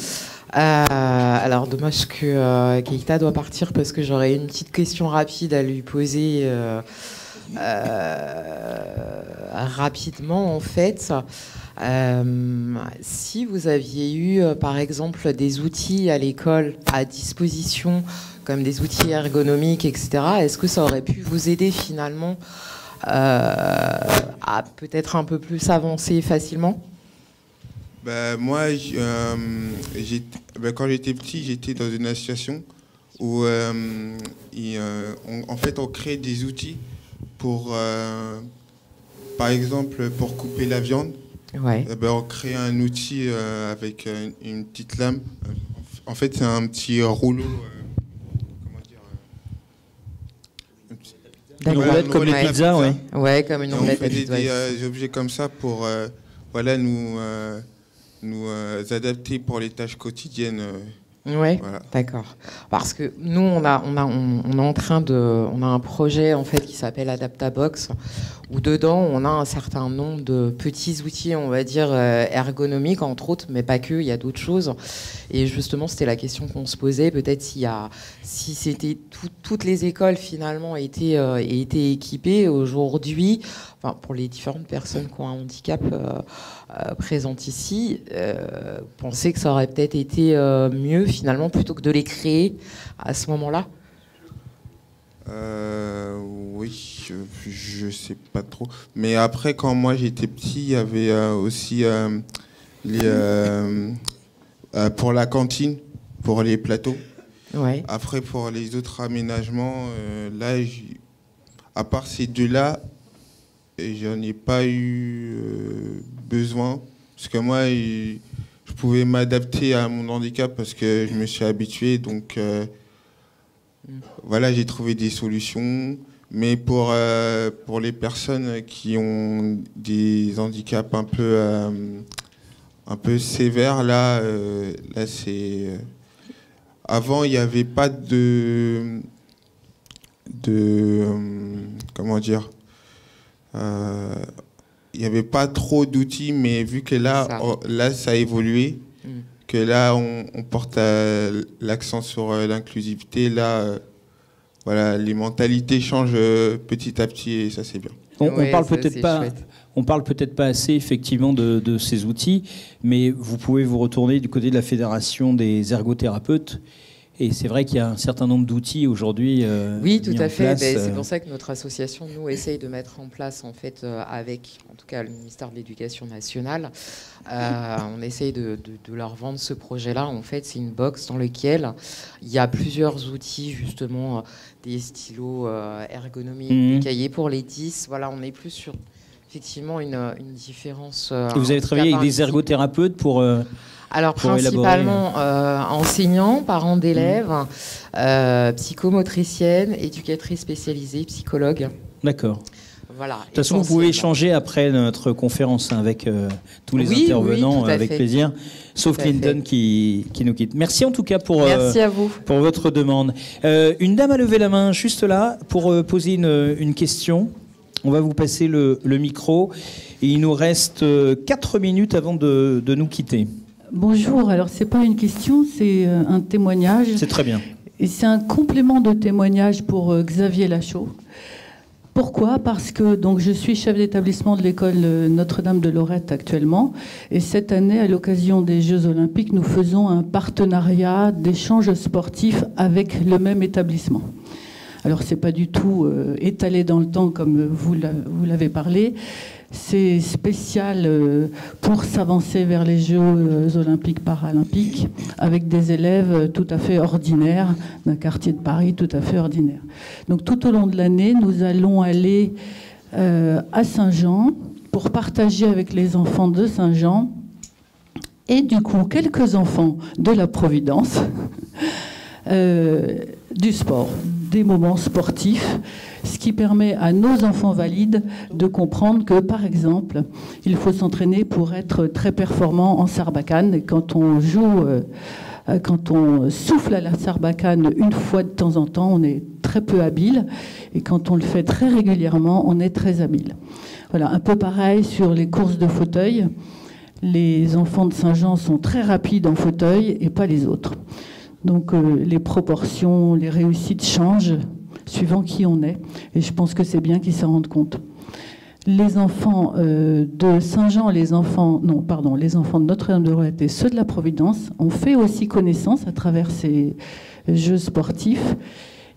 Alors, dommage que Keïta doit partir parce que j'aurais une petite question rapide à lui poser rapidement, en fait. Si vous aviez eu, par exemple, des outils à l'école à disposition, comme des outils ergonomiques, etc., est-ce que ça aurait pu vous aider finalement à peut-être un peu plus avancer facilement ? Moi, quand j'étais petit, j'étais dans une association où en fait, on crée des outils pour, par exemple, pour couper la viande. Ouais. On crée un outil avec une petite lame. En fait, c'est un petit rouleau. Une roulette comme les pizzas, oui. Ouais, comme une roulette. On fait des objets comme ça pour nous adapter pour les tâches quotidiennes. Oui, voilà. D'accord. Parce que nous, on a un projet en fait qui s'appelle Adaptabox, où dedans on a un certain nombre de petits outils, on va dire ergonomiques entre autres, mais pas que. Il y a d'autres choses. Et justement, c'était la question qu'on se posait. Peut-être si c'était toutes les écoles finalement étaient équipées aujourd'hui. Enfin, pour les différentes personnes qui ont un handicap présentes ici, pensez que ça aurait peut-être été mieux finalement plutôt que de les créer à ce moment-là? Oui, je sais pas trop. Mais après, quand moi j'étais petit, il y avait aussi pour la cantine, pour les plateaux. Ouais. Après, pour les autres aménagements, là, à part ces deux-là, j'en ai pas eu besoin. Parce que moi, je pouvais m'adapter à mon handicap parce que je me suis habitué. Donc, voilà, j'ai trouvé des solutions. Mais pour les personnes qui ont des handicaps un peu sévères, là c'est... Avant, il n'y avait pas de comment dire, il n'y avait pas trop d'outils, mais vu que là ça a évolué, que là on porte l'accent sur l'inclusivité, là voilà, les mentalités changent petit à petit et ça c'est bien. On parle peut-être pas assez effectivement de ces outils, mais vous pouvez vous retourner du côté de la Fédération des ergothérapeutes. Et c'est vrai qu'il y a un certain nombre d'outils aujourd'hui. Oui, tout à fait. C'est pour ça que notre association, nous, essaye de mettre en place, en fait, avec, en tout cas, le ministère de l'Éducation nationale, on essaye de leur vendre ce projet-là. En fait, c'est une box dans laquelle il y a plusieurs outils, justement, des stylos ergonomiques, des cahiers pour les 10. Voilà, on est plus sur effectivement une différence. Et vous avez travaillé avec des ergothérapeutes pour alors pour principalement enseignants, parents d'élèves, psychomotriciennes, éducatrices spécialisées, psychologues. D'accord. Voilà. De toute façon, vous pouvez échanger après notre conférence avec tous les intervenants avec plaisir, sauf Clinton qui nous quitte. Merci en tout cas pour, merci à vous. Pour votre demande. Une dame a levé la main juste là pour poser une question. On va vous passer le micro. Et il nous reste 4 minutes avant de nous quitter. Bonjour, alors c'est pas une question, c'est un témoignage. C'est très bien. Et c'est un complément de témoignage pour Xavier Lachaud. Pourquoi ? Parce que donc, je suis chef d'établissement de l'école Notre-Dame de Lorette actuellement. Et cette année, à l'occasion des Jeux Olympiques, nous faisons un partenariat d'échange sportif avec le même établissement. Alors, ce n'est pas du tout étalé dans le temps comme vous l'avez parlé. C'est spécial pour s'avancer vers les Jeux Olympiques Paralympiques avec des élèves tout à fait ordinaires, d'un quartier de Paris tout à fait ordinaire. Donc tout au long de l'année, nous allons aller à Saint-Jean pour partager avec les enfants de Saint-Jean et du coup quelques enfants de la Providence du sport, des moments sportifs, ce qui permet à nos enfants valides de comprendre que, par exemple, il faut s'entraîner pour être très performant en sarbacane. Et quand on joue, quand on souffle à la sarbacane une fois de temps en temps, on est très peu habile. Et quand on le fait très régulièrement, on est très habile. Voilà, un peu pareil sur les courses de fauteuil. Les enfants de Saint-Jean sont très rapides en fauteuil et pas les autres. Donc les proportions, les réussites changent suivant qui on est. Et je pense que c'est bien qu'ils s'en rendent compte. Les enfants de Saint-Jean, les enfants de Notre-Dame de Lorette et ceux de la Providence ont fait aussi connaissance à travers ces jeux sportifs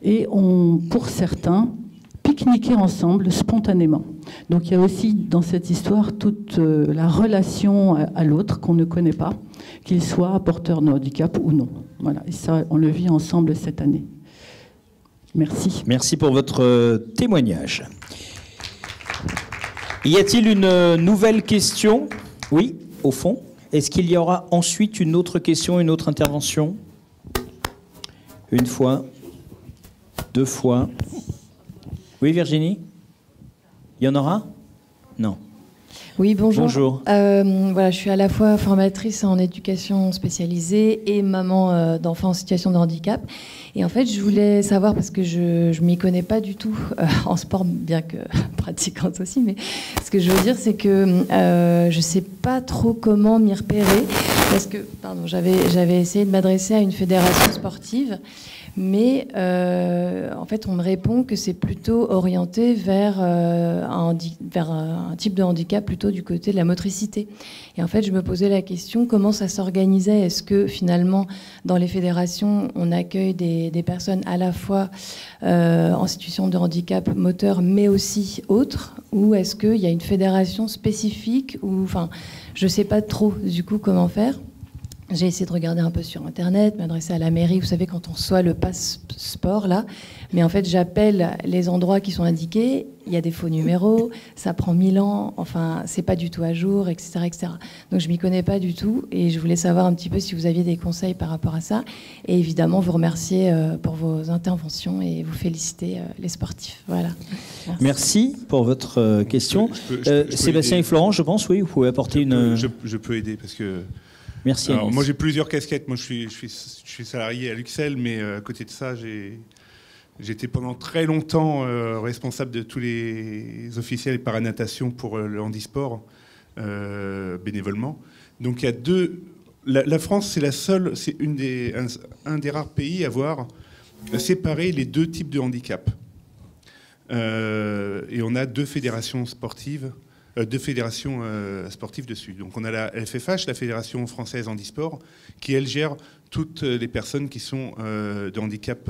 et ont, pour certains, pique-niqué ensemble spontanément. Donc il y a aussi dans cette histoire toute la relation à l'autre qu'on ne connaît pas, qu'il soit porteur de handicap ou non. Voilà, et ça, on le vit ensemble cette année. Merci. Merci pour votre témoignage. Y a-t-il une nouvelle question ? Oui, au fond. Est-ce qu'il y aura ensuite une autre question, une autre intervention ? Une fois, 2 fois. Oui, Virginie ? Il y en aura ? Non. Oui, bonjour. Bonjour. Voilà, je suis à la fois formatrice en éducation spécialisée et maman d'enfants en situation de handicap. Et en fait, je voulais savoir, parce que je ne m'y connais pas du tout en sport, bien que pratiquante aussi, mais ce que je veux dire, c'est que je ne sais pas trop comment m'y repérer. Parce que, j'avais essayé de m'adresser à une fédération sportive, mais en fait, on me répond que c'est plutôt orienté vers un type de handicap plutôt du côté de la motricité. Et en fait, je me posais la question, comment ça s'organisait ? Est-ce que finalement, dans les fédérations, on accueille des personnes à la fois en situation de handicap moteur, mais aussi autres ? Ou est-ce qu'il y a une fédération spécifique ? Enfin, je ne sais pas trop du coup comment faire. J'ai essayé de regarder un peu sur Internet, m'adresser à la mairie, vous savez, quand on reçoit le passe sport, là. Mais en fait, j'appelle les endroits qui sont indiqués, il y a des faux numéros, ça prend 1000 ans, enfin, c'est pas du tout à jour, etc., etc. Donc, je m'y connais pas du tout et je voulais savoir un petit peu si vous aviez des conseils par rapport à ça. Et évidemment, vous remercier pour vos interventions et vous féliciter les sportifs. Voilà. Merci pour votre question. Sébastien et Florent, je pense, oui, vous pouvez apporter Je peux aider parce que... Merci. Alors, moi, j'ai plusieurs casquettes. Moi, je suis salarié à l'UXEL, mais à côté de ça, j'étais pendant très longtemps responsable de tous les officiels et paranatation pour le handisport, bénévolement. Donc, il y a la France, c'est un des rares pays à avoir séparé les 2 types de handicap. Et on a 2 fédérations sportives. 2 fédérations sportives dessus. Donc on a la FFH, la Fédération Française Handisport, qui elle gère toutes les personnes qui sont de handicap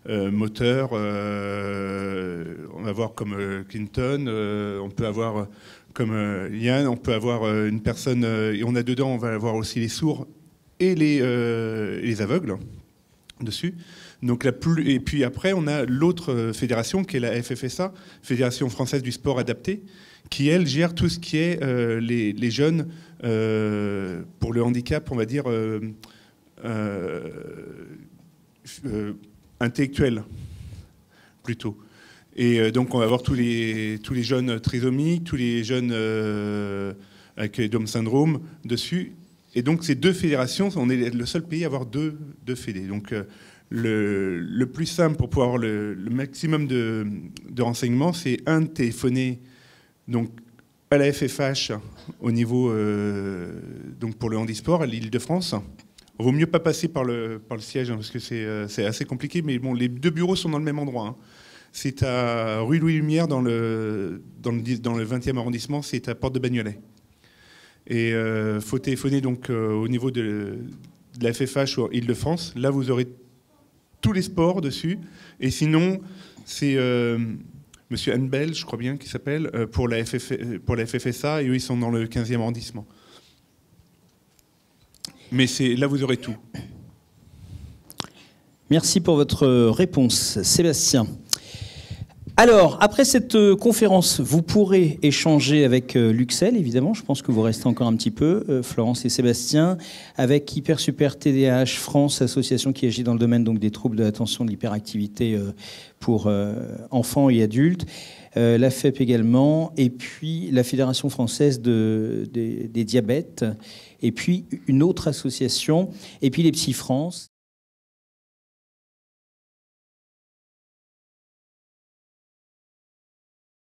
moteur. On va voir comme Clinton, on peut avoir comme Yann, on peut avoir une personne, et on a dedans, on va avoir aussi les sourds et les aveugles dessus. Donc et puis après, on a l'autre fédération qui est la FFSA, Fédération française du sport adapté, qui, elle, gère tout ce qui est les jeunes pour le handicap, on va dire, intellectuel, plutôt. Et donc, on va avoir tous les jeunes trisomiques, tous les jeunes avec Down syndrome dessus. Et donc, ces deux fédérations, on est le seul pays à avoir deux fédés. Donc, le plus simple pour pouvoir avoir le maximum de renseignements, c'est téléphoner donc, à la FFH au niveau donc pour le handisport à l'Île-de-France. Il vaut mieux pas passer par le siège parce que c'est assez compliqué, mais bon, les deux bureaux sont dans le même endroit. Hein. C'est à rue Louis Lumière dans le 20e arrondissement, c'est à Porte de Bagnolet. Et faut téléphoner donc au niveau de la FFH ou Île-de-France. Là, vous aurez tous les sports dessus. Et sinon, c'est Monsieur Hanbel, je crois bien, qui s'appelle, pour la FFSA, et eux, ils sont dans le 15e arrondissement. Mais là, vous aurez tout. Merci pour votre réponse, Sébastien. Alors, après cette conférence, vous pourrez échanger avec Luxel, évidemment. Je pense que vous restez encore un petit peu, Florence et Sébastien, avec Hyper Super TDAH France, association qui agit dans le domaine donc, des troubles de l'attention, de l'hyperactivité pour enfants et adultes. La FEP également, et puis la Fédération française des diabètes, et puis une autre association, et puis les Psy France.